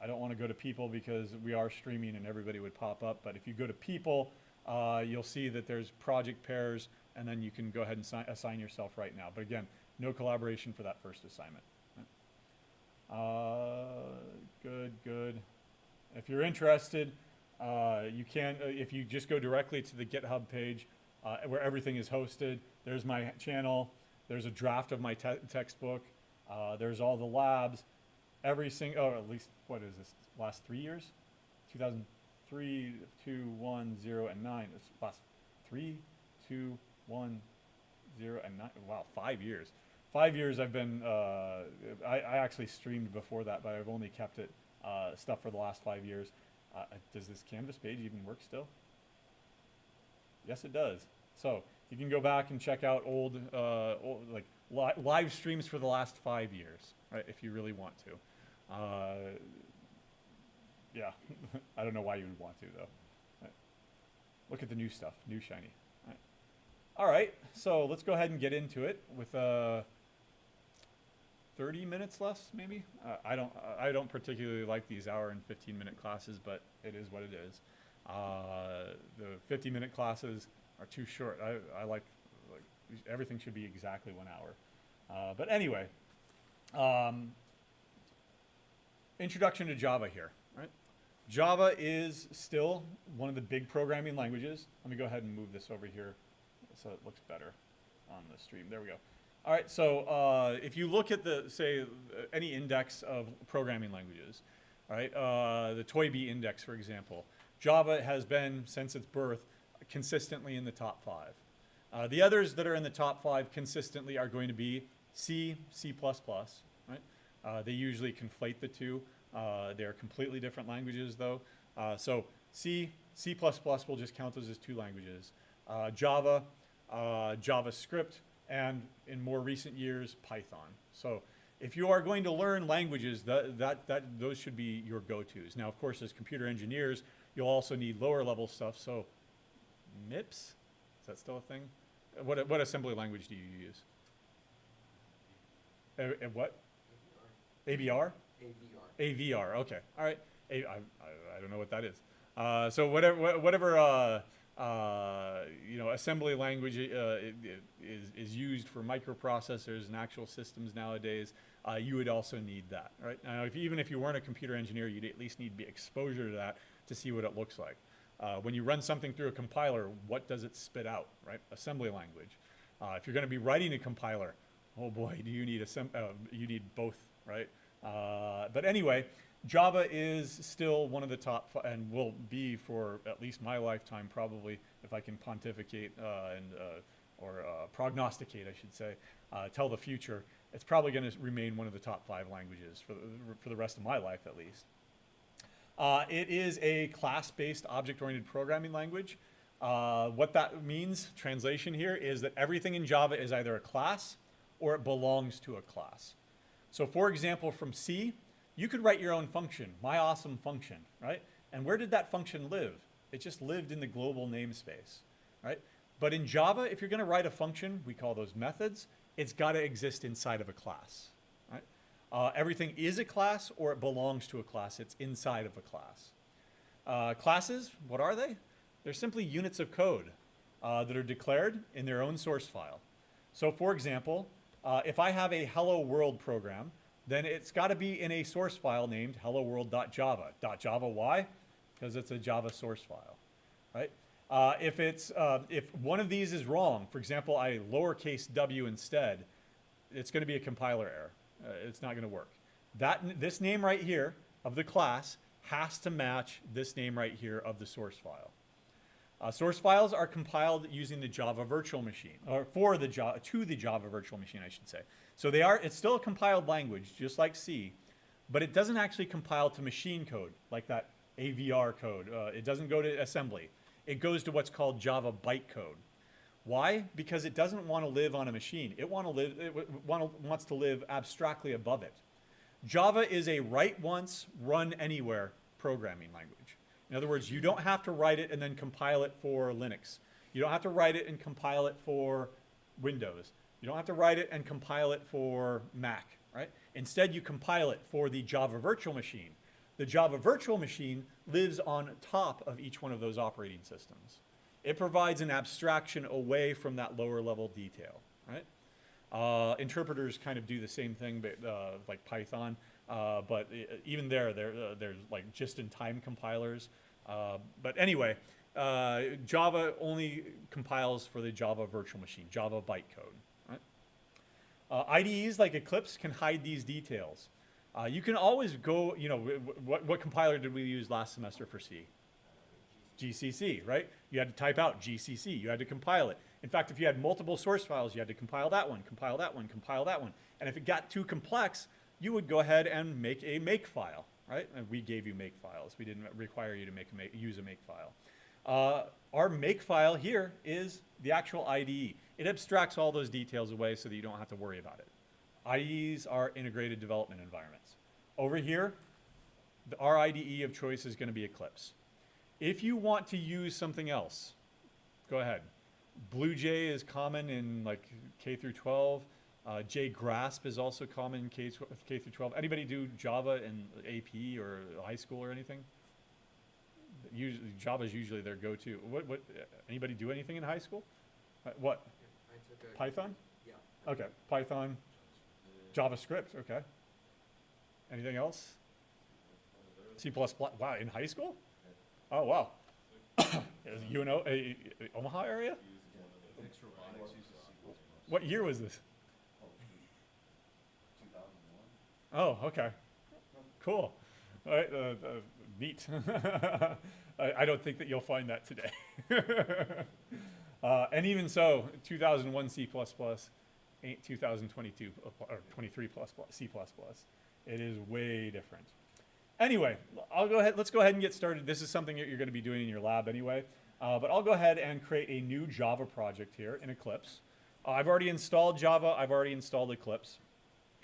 don't want to go to people because we are streaming and everybody would pop up. But if you go to people, you'll see that there's project pairs, and then you can go ahead and assign yourself right now. But again, no collaboration for that first assignment. Good. If you're interested, you can, if you just go directly to the GitHub page where everything is hosted. There's my channel. There's a draft of my textbook. There's all the labs. Every single, at least, what is this, last 3 years? 2003, 2, 1, 0, and 9. It's last 3, 2, 1, 0, and 9. Wow, 5 years. 5 years I've been, I actually streamed before that, but I've only kept it stuff for the last 5 years. Does this Canvas page even work still? Yes, it does. So You can go back and check out old like live streams for the last 5 years, right? If you really want to. Yeah, I don't know why you would want to though. Right. Look at the new stuff, new shiny. Right. All right, so let's go ahead and get into it with 30 minutes less, maybe. I don't particularly like these hour and 15-minute classes, but it is what it is. The 50-minute classes are too short. I like everything should be exactly 1 hour. But anyway, introduction to Java here, right? Java is still one of the big programming languages. Let me go ahead and move this over here so it looks better on the stream. There we go. All right, so if you look at any index of programming languages, all right, the Toynbee index, for example, Java has been, since its birth, consistently in the top 5. The others that are in the top 5 consistently are going to be C, C++, right? They usually conflate the two. They're completely different languages, though. So C, C++ will just count those as 2 languages. Java, JavaScript, and in more recent years, Python. So if you are going to learn languages, those should be your go-tos. Now, of course, as computer engineers, you'll also need lower level stuff. So MIPS, is that still a thing? What assembly language do you use? What? ABR? AVR, okay. All right. I don't know what that is. So whatever assembly language is used for microprocessors and actual systems nowadays, you would also need that, right? Now, even if you weren't a computer engineer, you'd at least need exposure to that to see what it looks like. When you run something through a compiler, what does it spit out, right? Assembly language. If you're going to be writing a compiler, oh boy, do you need you need both, right? But anyway, Java is still one of the top, and will be for at least my lifetime, probably, if I can pontificate or prognosticate, I should say, tell the future. It's probably going to remain one of the top 5 languages for the rest of my life, at least. It is a class-based object-oriented programming language. What that means, translation here, is that everything in Java is either a class or it belongs to a class. So for example, from C, you could write your own function, my awesome function, right? And where did that function live? It just lived in the global namespace, right? But in Java, if you're going to write a function, we call those methods, it's got to exist inside of a class, right? Everything is a class or it belongs to a class. It's inside of a class. Classes, what are they? They're simply units of code that are declared in their own source file. So for example, if I have a hello world program, then it's got to be in a source file named helloworld.java. .java, why? Because it's a Java source file, right? If one of these is wrong, for example, I lowercase w instead, it's going to be a compiler error. It's not going to work. This name right here of the class has to match this name right here of the source file. Source files are compiled using the Java virtual machine, or to the Java virtual machine, I should say. So it's still a compiled language, just like C, but it doesn't actually compile to machine code, like that AVR code. It doesn't go to assembly. It goes to what's called Java bytecode. Why? Because it doesn't want to live on a machine. It wants to live abstractly above it. Java is a write once, run anywhere programming language. In other words, you don't have to write it and then compile it for Linux. You don't have to write it and compile it for Windows. You don't have to write it and compile it for Mac, right? Instead, you compile it for the Java virtual machine. The Java virtual machine lives on top of each one of those operating systems. It provides an abstraction away from that lower level detail, right? Interpreters kind of do the same thing, but, like Python. But even there's like just-in-time compilers. But anyway, Java only compiles for the Java virtual machine, Java bytecode. Right? IDEs like Eclipse can hide these details. You can always go, what compiler did we use last semester for C? GCC, right? You had to type out GCC. You had to compile it. In fact, if you had multiple source files, you had to compile that one, compile that one, compile that one. And if it got too complex, you would go ahead and make a make file, right? And we gave you make files. We didn't require you to use a make file. Our make file here is the actual IDE. It abstracts all those details away so that you don't have to worry about it. IDEs are integrated development environments. Over here, our IDE of choice is going to be Eclipse. If you want to use something else, go ahead. BlueJ is common in like K through 12. JGrasp is also common in K through 12. Anybody do Java in AP or high school or anything? Usually, Java is usually their go-to. What? Anybody do anything in high school? What? I took a Python? Yeah. Okay, Python, JavaScript. Okay. Anything else? C++. Wow, in high school? Oh wow. Is UNO Omaha area? What year was this? 2001. Oh, okay. Cool. All right, neat. I don't think that you'll find that today. And even so, 2001 C++ ain't 2022 or 23 C++. It is way different. Anyway, let's go ahead and get started. This is something that you're going to be doing in your lab anyway. But I'll go ahead and create a new Java project here in Eclipse. I've already installed Java. I've already installed Eclipse.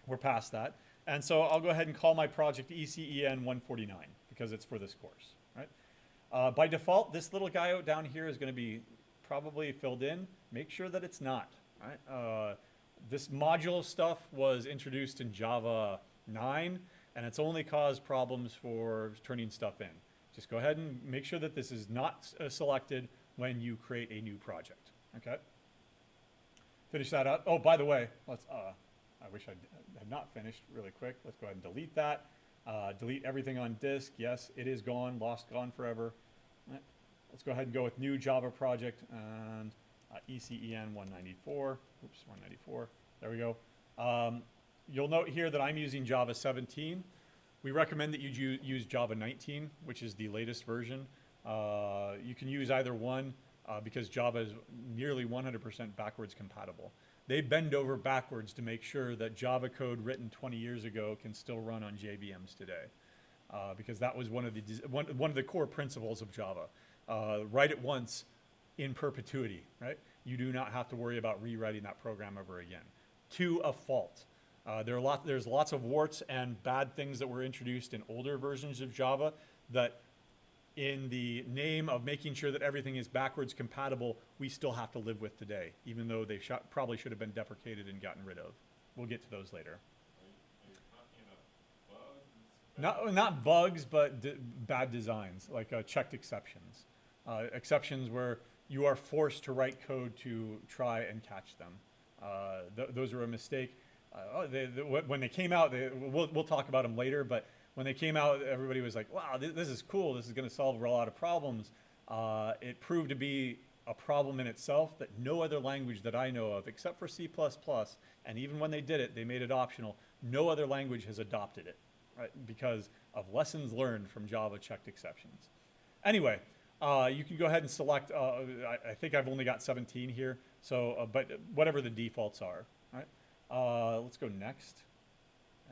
We're past that. And so I'll go ahead and call my project ECEN 149 because it's for this course. Right? By default, this little guy out down here is going to be probably filled in. Make sure that it's not. Right? This module stuff was introduced in Java 9, and it's only caused problems for turning stuff in. Just go ahead and make sure that this is not selected when you create a new project. Okay? Finish that up. Oh, by the way, I wish I had not finished really quick. Let's go ahead and delete that. Delete everything on disk. Yes, it is gone, lost, gone forever. Right. Let's go ahead and go with new Java project and ECEN 194. Oops, 194. There we go. You'll note here that I'm using Java 17. We recommend that you use Java 19, which is the latest version. You can use either one because Java is nearly 100% backwards compatible. They bend over backwards to make sure that Java code written 20 years ago can still run on JVMs today, because that was one of the core principles of Java. Write it once in perpetuity, right? You do not have to worry about rewriting that program ever again. To a fault. There's lots of warts and bad things that were introduced in older versions of Java that in the name of making sure that everything is backwards compatible, we still have to live with today, even though they probably should have been deprecated and gotten rid of. We'll get to those later. Not bugs, but bad designs, like checked exceptions. Exceptions where you are forced to write code to try and catch them. Those are a mistake. When they came out, we'll talk about them later, but when they came out, everybody was like, wow, this is cool. This is going to solve a lot of problems. It proved to be a problem in itself that no other language that I know of, except for C++, and even when they did it, they made it optional, no other language has adopted it, right? Because of lessons learned from Java checked exceptions. Anyway, you can go ahead and select, I think I've only got 17 here, so, but whatever the defaults are, right? Let's go next.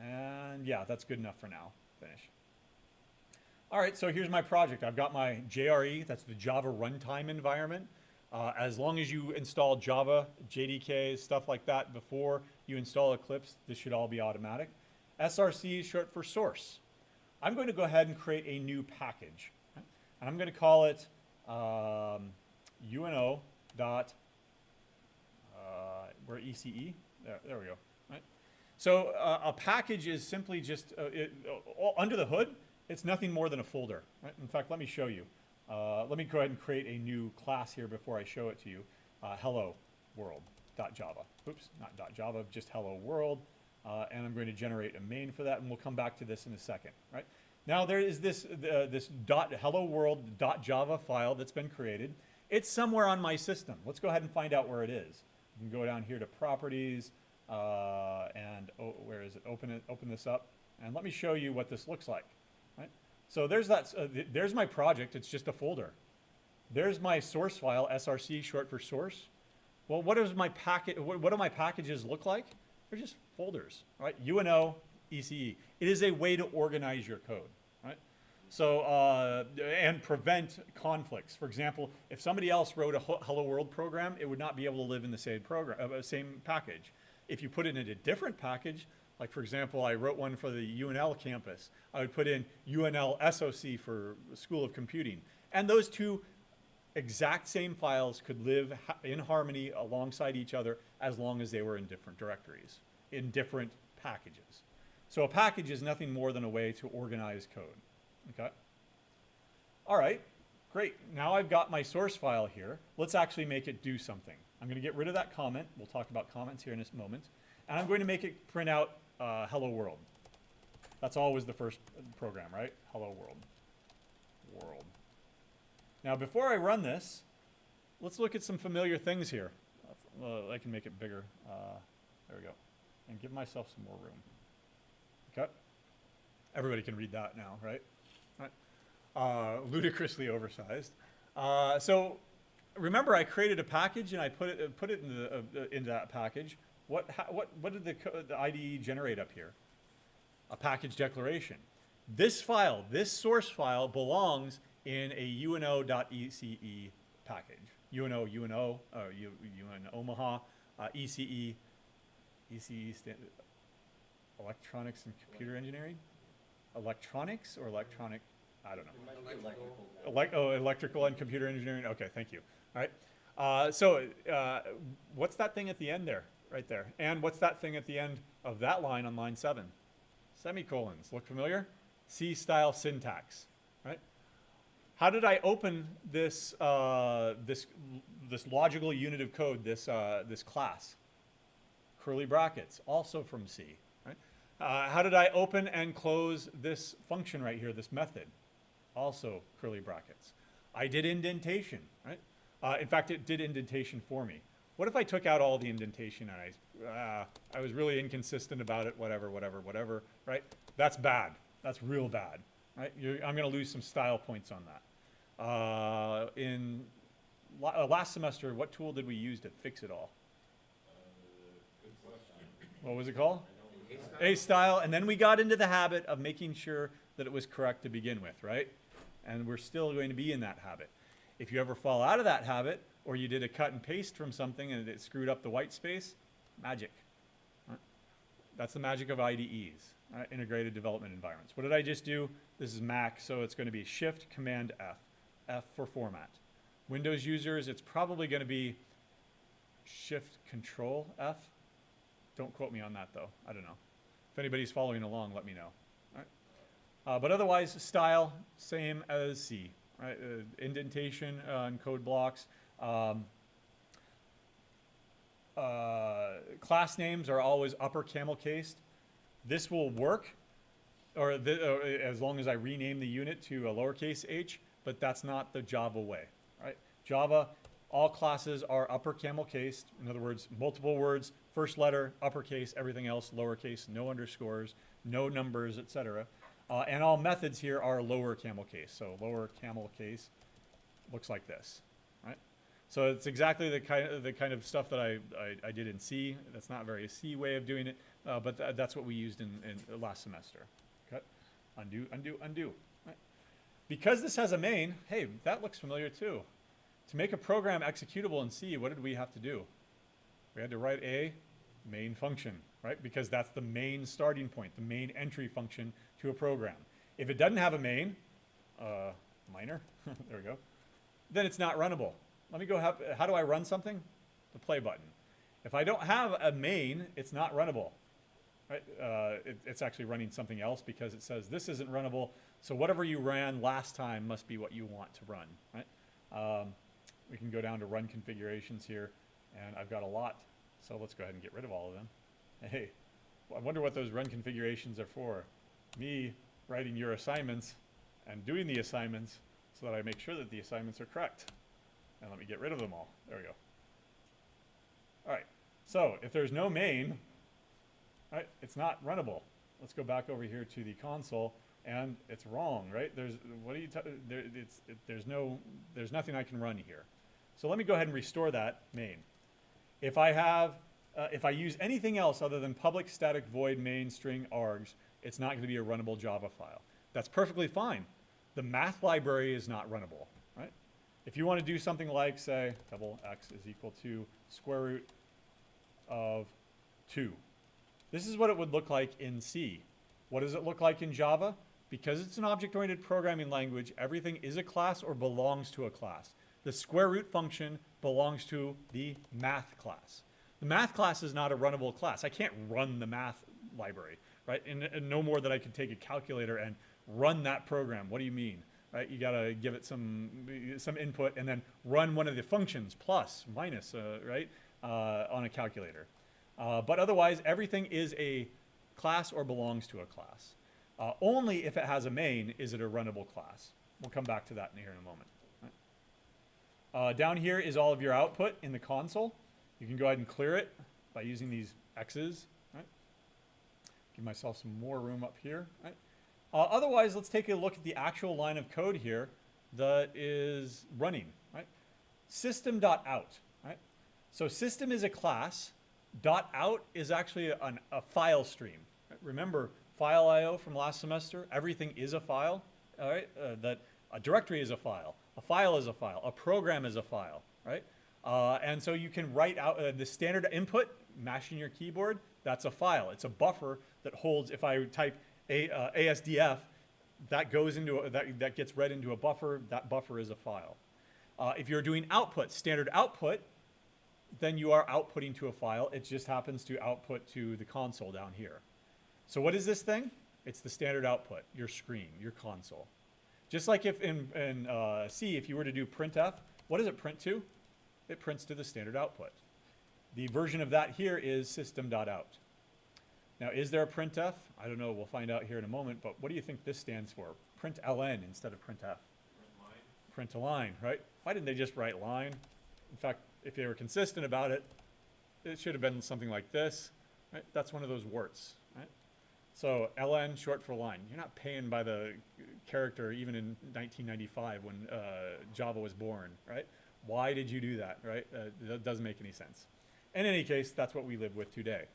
And yeah, that's good enough for now. Finish. All right, so here's my project. I've got my JRE, that's the Java runtime environment. As long as you install Java, JDK, stuff like that before you install Eclipse, this should all be automatic. SRC is short for source. I'm going to go ahead and create a new package. Okay? And I'm going to call it UNO dot, where ECE? There we go. Right? So a package is simply just, under the hood, it's nothing more than a folder. Right? In fact, let me show you. Let me go ahead and create a new class here before I show it to you. Hello world.java. Oops, not .java, just hello world. And I'm going to generate a main for that, and we'll come back to this in a second. Right? Now there is this hello world.java file that's been created. It's somewhere on my system. Let's go ahead and find out where it is. You can go down here to properties, and where is it? Open this up, and let me show you what this looks like. Right? So there's that. There's my project. It's just a folder. There's my source file, src, short for source. Well, what does my packet? What do my packages look like? They're just folders, right? UNO, ECE. It is a way to organize your code, right? So, and prevent conflicts. For example, if somebody else wrote a Hello World program, it would not be able to live in the same program, same package. If you put it in a different package, like for example, I wrote one for the UNL campus, I would put in UNL SOC for School of Computing. And those two exact same files could live in harmony alongside each other as long as they were in different directories, in different packages. So a package is nothing more than a way to organize code. Okay. All right, great. Now I've got my source file here. Let's actually make it do something. I'm going to get rid of that comment. We'll talk about comments here in a moment. And I'm going to make it print out hello world. That's always the first program, right? Hello world. World. Now before I run this, let's look at some familiar things here. I can make it bigger. There we go. And give myself some more room. Okay. Everybody can read that now, right? Ludicrously oversized. So remember, I created a package and I put it into that package. What did the IDE generate up here? A package declaration. This file, this source file, belongs in a uno.ece package. UN Omaha, ECE electronics and computer engineering. Electronics or electronic? I don't know. Electrical and computer engineering. Okay, thank you. All right. So what's that thing at the end there, right there? And what's that thing at the end of that line on line 7? Semicolons. Look familiar? C-style syntax, right? How did I open this this logical unit of code, this class? Curly brackets, also from C. Right? How did I open and close this function right here, this method? Also curly brackets. I did indentation, right? In fact, it did indentation for me. What if I took out all the indentation and I was really inconsistent about it, whatever, right? That's bad. That's real bad, right? I'm going to lose some style points on that. In last semester, what tool did we use to fix it all? Good question. What was it called? A-style. And then we got into the habit of making sure that it was correct to begin with, right? And we're still going to be in that habit. If you ever fall out of that habit, or you did a cut and paste from something and it screwed up the white space, magic. Right? That's the magic of IDEs, right? Integrated development environments. What did I just do? This is Mac, so it's going to be Shift Command F. F for format. Windows users, it's probably going to be Shift Control F. Don't quote me on that though. I don't know. If anybody's following along, let me know. All right? But otherwise, style, same as C. Right? Indentation and code blocks. Class names are always upper camel cased. This will work, or as long as I rename the unit to a lowercase h, but that's not the Java way. Right? Java, all classes are upper camel cased. In other words, multiple words, first letter, uppercase, everything else lowercase, no underscores, no numbers, etc. And all methods here are lower camel case. So lower camel case looks like this, right? So it's exactly the kind of stuff that I did in C. That's not very a C way of doing it, but that's what we used in last semester. Okay, undo, undo, undo. Right? Because this has a main, hey, that looks familiar too. To make a program executable in C, what did we have to do? We had to write a main function, right? Because that's the main starting point, the main entry function to a program. If it doesn't have a main, minor, there we go, then it's not runnable. Let me go, how do I run something? The play button. If I don't have a main, it's not runnable. Right? It's actually running something else because it says this isn't runnable, so whatever you ran last time must be what you want to run. Right? We can go down to run configurations here, and I've got a lot, so let's go ahead and get rid of all of them. Hey, I wonder what those run configurations are for. Me writing your assignments and doing the assignments so that I make sure that the assignments are correct. And let me get rid of them all. There we go. All right, so if there's no main, right, it's not runnable. Let's go back over here to the console, and it's wrong, right? There's nothing I can run here. So let me go ahead and restore that main. If I use anything else other than public static void main string args, it's not going to be a runnable Java file. That's perfectly fine. the math library is not runnable, right? If you want to do something like, say, double x is equal to square root of 2. This is what it would look like in C. What does it look like in Java? Because it's an object-oriented programming language, everything is a class or belongs to a class. The square root function belongs to the math class. The math class is not a runnable class. I can't run the math library, right? And no more that I could take a calculator and run that program. What do you mean? Right? You got to give it some input and then run one of the functions, plus, minus, right, on a calculator. But otherwise, everything is a class or belongs to a class. Only if it has a main is it a runnable class. We'll come back to that in here in a moment. Right? Down here is all of your output in the console. You can go ahead and clear it by using these X's. Right? Give myself some more room up here. Right? Otherwise, let's take a look at the actual line of code here that is running. Right? System.out. Right? So system is a class. .out is actually a file stream. Right? Remember, file I/O from last semester, everything is a file. All right? That a directory is a file is a file, a program is a file, right? And so you can write out the standard input, mashing your keyboard, that's a file. It's a buffer that holds, if I type ASDF, that goes into, that gets read into a buffer, that buffer is a file. If you're doing output, standard output, then you are outputting to a file. It just happens to output to the console down here. So what is this thing? It's the standard output, your screen, your console. Just like if in C, if you were to do printf, what does it print to? It prints to the standard output. The version of that here is system.out. Now, is there a printf? I don't know. We'll find out here in a moment. But what do you think this stands for? Println instead of printf. Print a line, right? Why didn't they just write line? In fact, if they were consistent about it, it should have been something like this. Right? That's one of those warts. Right? So ln, short for line. You're not paying by the character even in 1995 when Java was born, right? Why did you do that, right? That doesn't make any sense. In any case, that's what we live with today.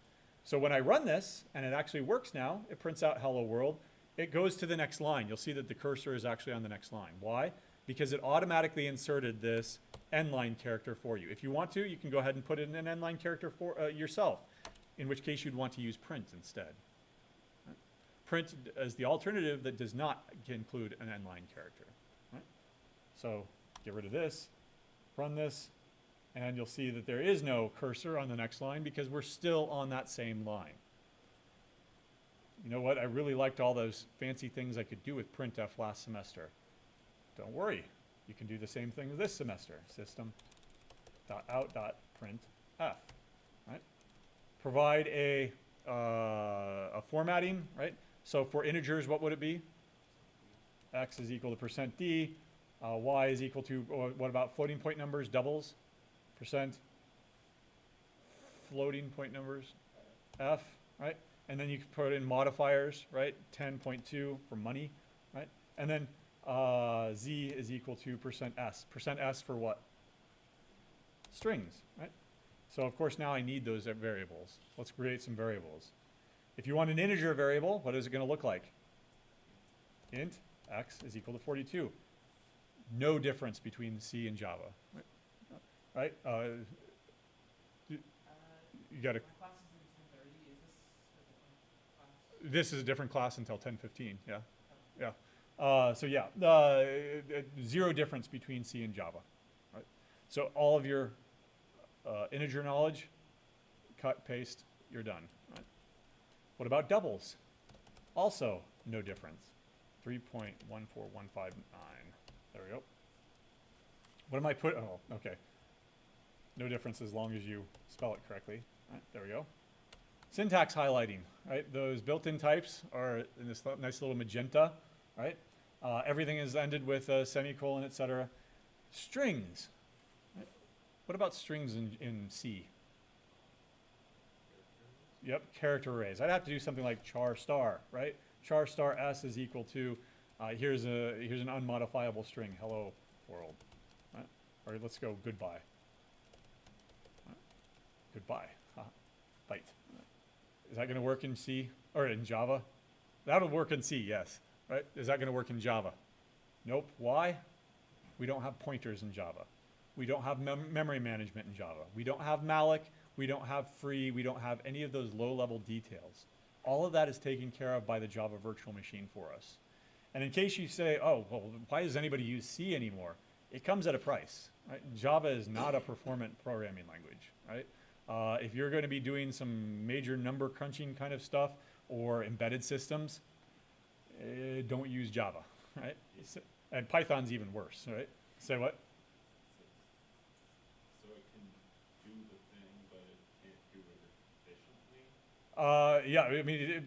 So when I run this, and it actually works now, it prints out hello world, it goes to the next line. You'll see that the cursor is actually on the next line. Why? Because it automatically inserted this end line character for you. If you want to, you can go ahead and put in an end line character for yourself, in which case you'd want to use print instead. Right? Print as the alternative that does not include an end line character. Right? So get rid of this, run this, and you'll see that there is no cursor on the next line because we're still on that same line. You know what? I really liked all those fancy things I could do with printf last semester. Don't worry. You can do the same thing this semester. System.out.printf. Right? Provide a formatting, right? So for integers, what would it be? X is equal to %d. Y is equal to, what about floating point numbers, doubles? Percent floating point numbers, F, right? And then you can put in modifiers, right? 10.2 for money, right? And then Z is equal to %S. %S for what? Strings, right? So of course now I need those variables. Let's create some variables. If you want an integer variable, what is it going to look like? Int X is equal to 42. No difference between C and Java, right? Right? You got to. This is a different class until 10:15. Yeah, yeah. So yeah, zero difference between C and Java. Right? So all of your integer knowledge, cut, paste, you're done. Right? What about doubles? Also no difference. 3.14159. There we go. What am I putting? Oh, okay. No difference as long as you spell it correctly. Right, there we go. Syntax highlighting, right? Those built-in types are in this nice little magenta, right? Everything is ended with a semicolon, etc. Strings. Right? What about strings in C? Yep, character arrays. I'd have to do something like char star, right? Char star S is equal to, here's an unmodifiable string, hello world. Right? Or let's go goodbye. Goodbye. Byte. Is that going to work in C or in Java? That'll work in C, yes. Right? Is that going to work in Java? Nope. Why? We don't have pointers in Java. We don't have memory management in Java. We don't have malloc. We don't have free. We don't have any of those low-level details. All of that is taken care of by the Java virtual machine for us. And in case you say, oh, well, why does anybody use C anymore? It comes at a price. Right? Java is not a performant programming language. Right? If you're going to be doing some major number crunching kind of stuff or embedded systems, don't use Java. Right? And Python's even worse. Right? Say what? So it can do the thing, but it can't do it efficiently? Yeah, I mean,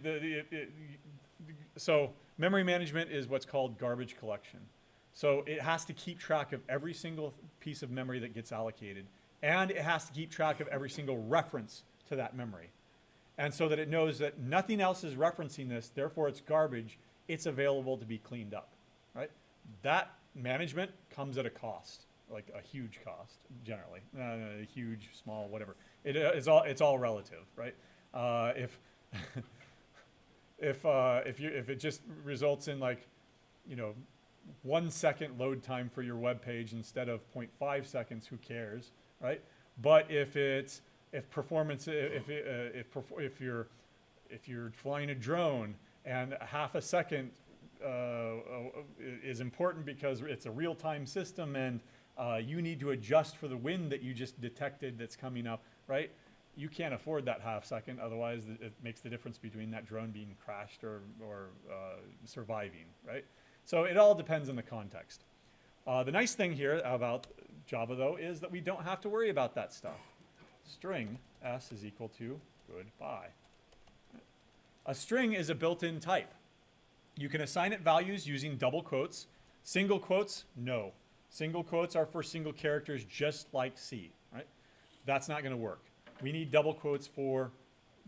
so memory management is what's called garbage collection. So it has to keep track of every single piece of memory that gets allocated, and it has to keep track of every single reference to that memory. And so that it knows that nothing else is referencing this, therefore it's garbage, it's available to be cleaned up, right? That management comes at a cost, like a huge cost, generally. Huge, small, whatever. It's all relative, right? If it just results in, like, 1 second load time for your web page instead of 0.5 seconds, who cares, right? But if you're flying a drone and half a second is important because it's a real-time system and you need to adjust for the wind that you just detected that's coming up, right? You can't afford that half second, otherwise it makes the difference between that drone being crashed or surviving, right? So it all depends on the context. The nice thing here about Java, though, is that we don't have to worry about that stuff. String s is equal to goodbye. A string is a built-in type. You can assign it values using double quotes. Single quotes, no. Single quotes are for single characters, just like C, right? That's not going to work. We need double quotes for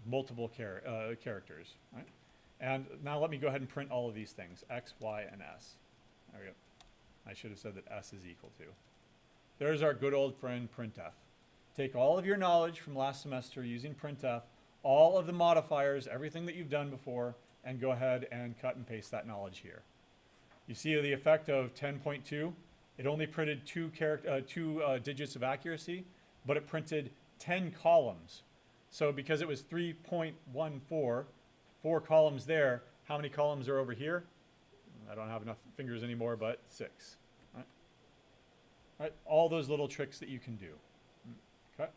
multiple characters, right? And now let me go ahead and print all of these things, x, y, and s. There we go. I should have said that s is equal to. There's our good old friend printf. Take all of your knowledge from last semester using printf, all of the modifiers, everything that you've done before, and go ahead and cut and paste that knowledge here. You see the effect of 10.2? It only printed two digits of accuracy, but it printed 10 columns. So because it was 3.14, 4 columns there, how many columns are over here? I don't have enough fingers anymore, but 6. Right? Right? All those little tricks that you can do. Okay.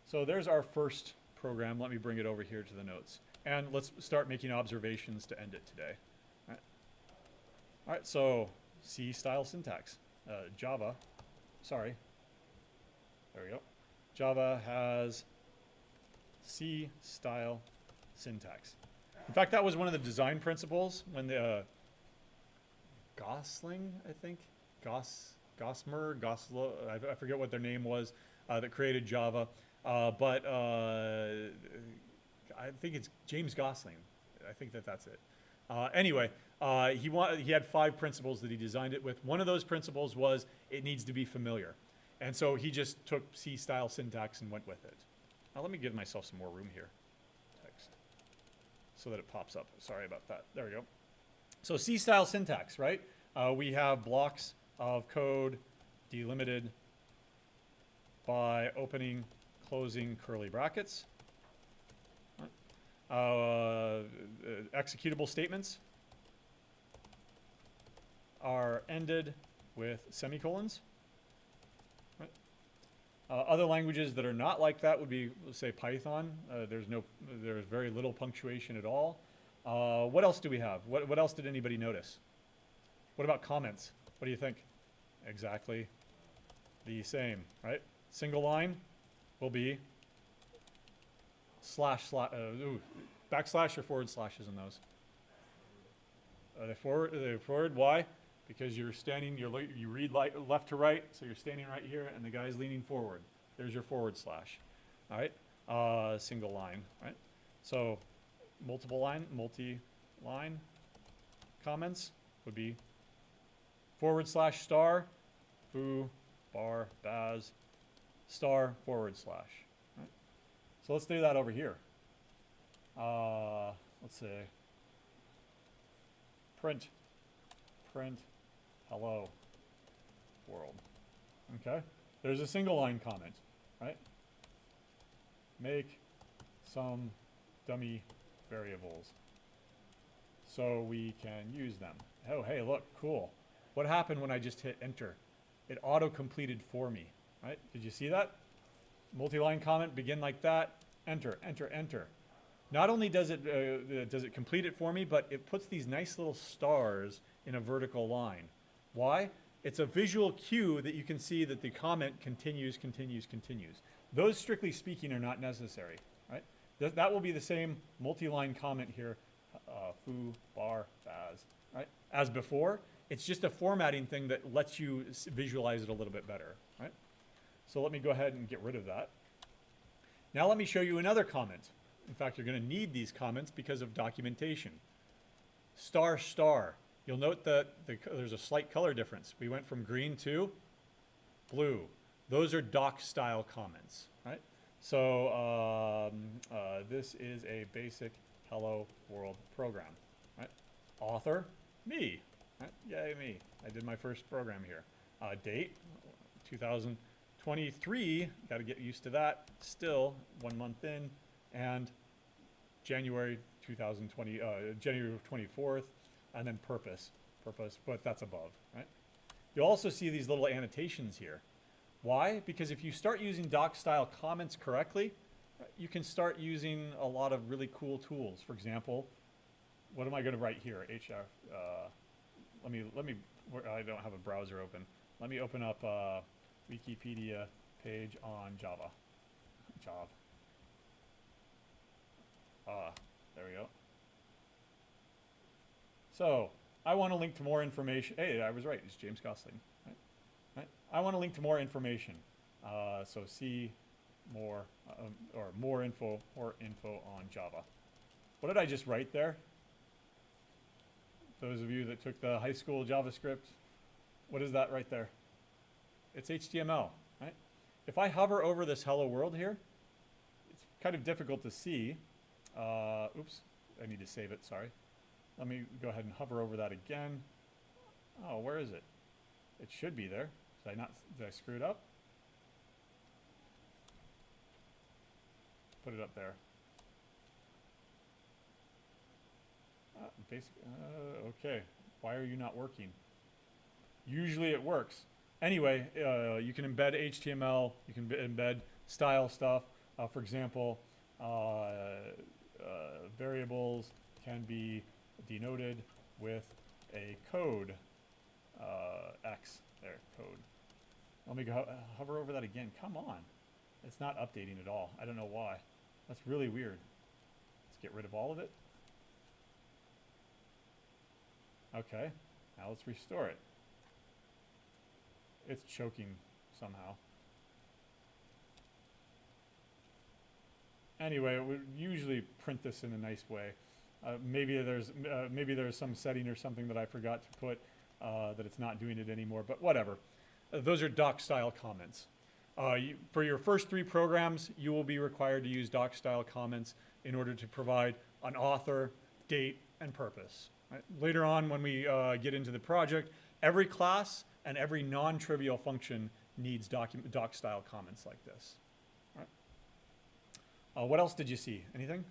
So there's our first program. Let me bring it over here to the notes. And let's start making observations to end it today. All right, so C style syntax. Java, sorry. There we go. Java has C style syntax. In fact, that was one of the design principles when the Gosling, I think, Gosmer, I forget what their name was, that created Java. But I think it's James Gosling. I think that's it. Anyway, he had 5 principles that he designed it with. One of those principles was it needs to be familiar. And so he just took C-style syntax and went with it. Now let me give myself some more room here. Text. So that it pops up. Sorry about that. There we go. So C-style syntax, right? We have blocks of code delimited by opening, closing curly brackets. Executable statements are ended with semicolons. Right? Other languages that are not like that would be, let's say, Python. There's very little punctuation at all. What else do we have? What else did anybody notice? What about comments? What do you think? Exactly the same, right? Single line will be backslash or forward slashes in those. They're forward. Why? Because you're standing. You read left to right, so you're standing right here, and the guy's leaning forward. There's your forward slash. All right. Single line. Right. So multi-line comments would be / star foo bar baz star / Right? So let's do that over here. Let's say print hello world. Okay? There's a single line comment, right? Make some dummy variables so we can use them. Oh, hey, look, cool. What happened when I just hit enter? It auto-completed for me, right? Did you see that? Multi-line comment, begin like that, enter, enter, enter. Not only does it complete it for me, but it puts these nice little stars in a vertical line. Why? It's a visual cue that you can see that the comment continues, continues, continues. Those, strictly speaking, are not necessary, right? That will be the same multi-line comment here, foo, bar, faz, right? As before, it's just a formatting thing that lets you visualize it a little bit better, right? So let me go ahead and get rid of that. Now let me show you another comment. In fact, you're going to need these comments because of documentation. Star, star. You'll note that there's a slight color difference. We went from green to blue. Those are doc-style comments, right? So this is a basic hello world program, right? Author, me, right? Yay, me. I did my first program here. Date, 2023. Got to get used to that. Still 1 month in, and January 2020, January 24th, and then purpose, but that's above, right? You'll also see these little annotations here. Why? Because if you start using doc-style comments correctly, you can start using a lot of really cool tools. For example, what am I going to write here? Let me. I don't have a browser open. Let me open up a Wikipedia page on Java. There we go. So I want to link to more information. Hey, I was right. It's James Gosling. Right? I want to link to more information. So see more or more info on Java. What did I just write there? Those of you that took the high school JavaScript, what is that right there? It's HTML, right? If I hover over this hello world here, it's kind of difficult to see. Oops, I need to save it, sorry. Let me go ahead and hover over that again. Oh, where is it? It should be there. Did I screw it up? Put it up there. Okay, why are you not working? Usually it works. Anyway, you can embed HTML, you can embed style stuff. For example, variables can be denoted with a code, X, there, code. Let me go hover over that again. Come on. It's not updating at all. I don't know why. That's really weird. Let's get rid of all of it. Okay, now let's restore it. It's choking somehow. Anyway, it would usually print this in a nice way. Maybe there's some setting or something that I forgot to put that it's not doing it anymore, but whatever. Those are doc-style comments. For your first 3 programs, you will be required to use doc-style comments in order to provide an author, date, and purpose. Right? Later on, when we get into the project, every class and every non-trivial function needs doc-style comments like this. Right? What else did you see? Anything?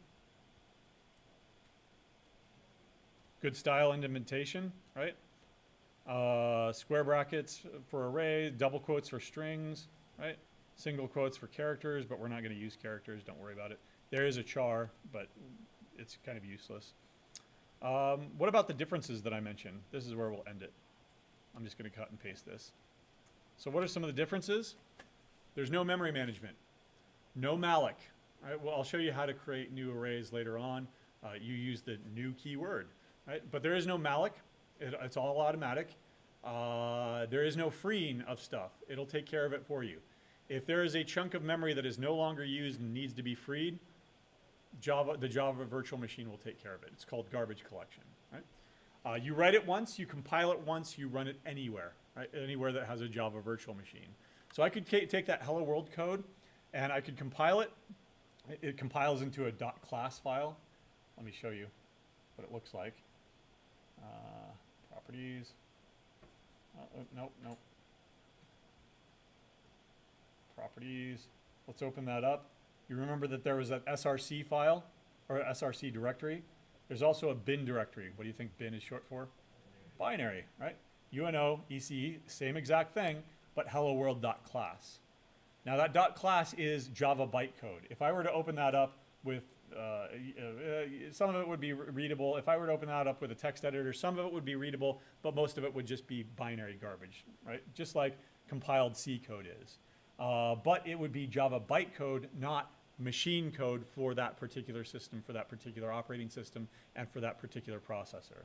Good style indentation, right? Square brackets for arrays, double quotes for strings, right? Single quotes for characters, but we're not going to use characters. Don't worry about it. There is a char, but it's kind of useless. What about the differences that I mentioned? This is where we'll end it. I'm just going to cut and paste this. So what are some of the differences? There's no memory management. No malloc. Right? Well, I'll show you how to create new arrays later on. You use the new keyword. Right? But there is no malloc. It's all automatic. There is no freeing of stuff. It'll take care of it for you. If there is a chunk of memory that is no longer used and needs to be freed, the Java virtual machine will take care of it. It's called garbage collection. Right? You write it once, you compile it once, you run it anywhere, right? Anywhere that has a Java virtual machine. So I could take that hello world code and I could compile it. It compiles into a .class file. Let me show you what it looks like. Properties. Nope, nope. Properties. Let's open that up. You remember that there was an SRC file or SRC directory. There's also a bin directory. What do you think bin is short for? Binary, right? UNO, ECE, same exact thing, but hello world.class. Now that .class is Java bytecode. If I were to open that up with, some of it would be readable. If I were to open that up with a text editor, some of it would be readable, but most of it would just be binary garbage, right? Just like compiled C code is. But it would be Java bytecode, not machine code for that particular system, for that particular operating system, and for that particular processor.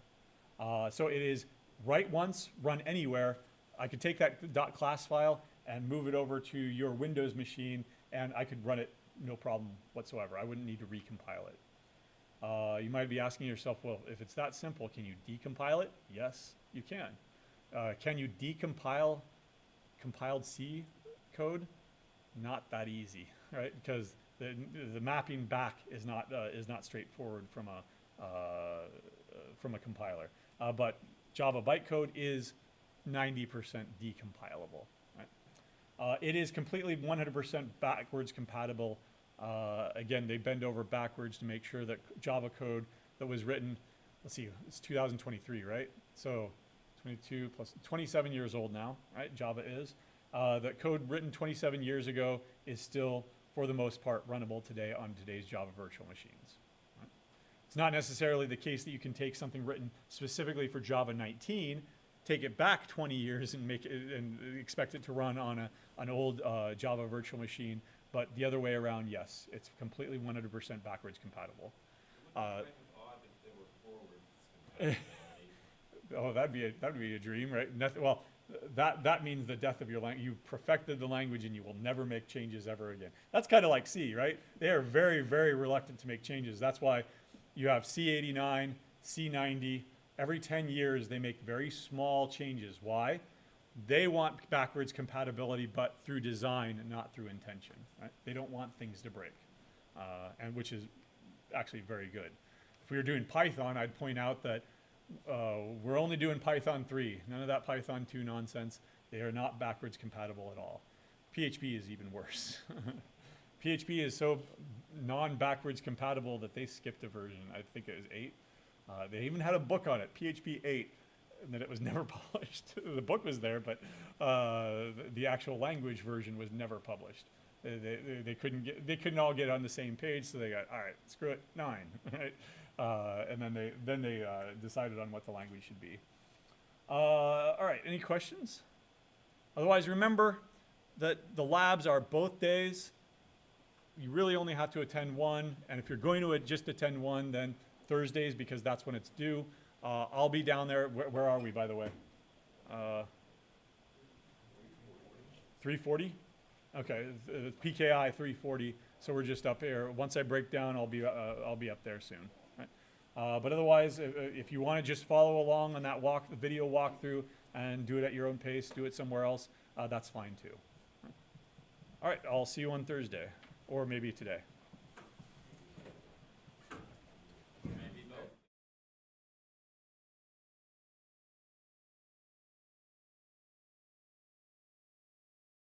So it is write once, run anywhere. I could take that .class file and move it over to your Windows machine, and I could run it no problem whatsoever. I wouldn't need to recompile it. You might be asking yourself, well, if it's that simple, can you decompile it? Yes, you can. Can you decompile compiled C code? Not that easy, right? Because the mapping back is not straightforward from a compiler. But Java bytecode is 90% decompilable. Right? It is completely 100% backwards compatible. Again, they bend over backwards to make sure that Java code that was written, let's see, it's 2023, right? So 22 plus 27 years old now, right? Java is. That code written 27 years ago is still, for the most part, runnable today on today's Java virtual machines. Right? It's not necessarily the case that you can take something written specifically for Java 19, take it back 20 years and make it and expect it to run on an old Java virtual machine. But the other way around, yes, it's completely 100% backwards compatible. Kind of odd if they were forwards compatibility. Oh, that'd be a dream, right? Nothing, well, that means the death of your language. You've perfected the language and you will never make changes ever again. That's kind of like C, right? They are very, very reluctant to make changes. That's why you have C89, C90. Every 10 years, they make very small changes. Why? They want backwards compatibility, but through design and not through intention. Right? They don't want things to break, and which is actually very good. If we were doing Python, I'd point out that we're only doing Python 3. None of that Python 2 nonsense. They are not backwards compatible at all. PHP is even worse. PHP is so non-backwards compatible that they skipped a version. I think it was 8. They even had a book on it, PHP 8, and that it was never published. The book was there, but the actual language version was never published. They couldn't all get on the same page, so they got, all right, screw it, 9, right? And then they decided on what the language should be. All right, any questions? Otherwise, remember that the labs are both days. You really only have to attend one, and if you're going to just attend one, then Thursdays, because that's when it's due. I'll be down there. Where are we, by the way? 340? Okay, PKI 340. So we're just up here. Once I break down, I'll be up there soon. Right? But otherwise, if you want to just follow along on that the video walkthrough and do it at your own pace, do it somewhere else, that's fine too. All right, I'll see you on Thursday, or maybe today.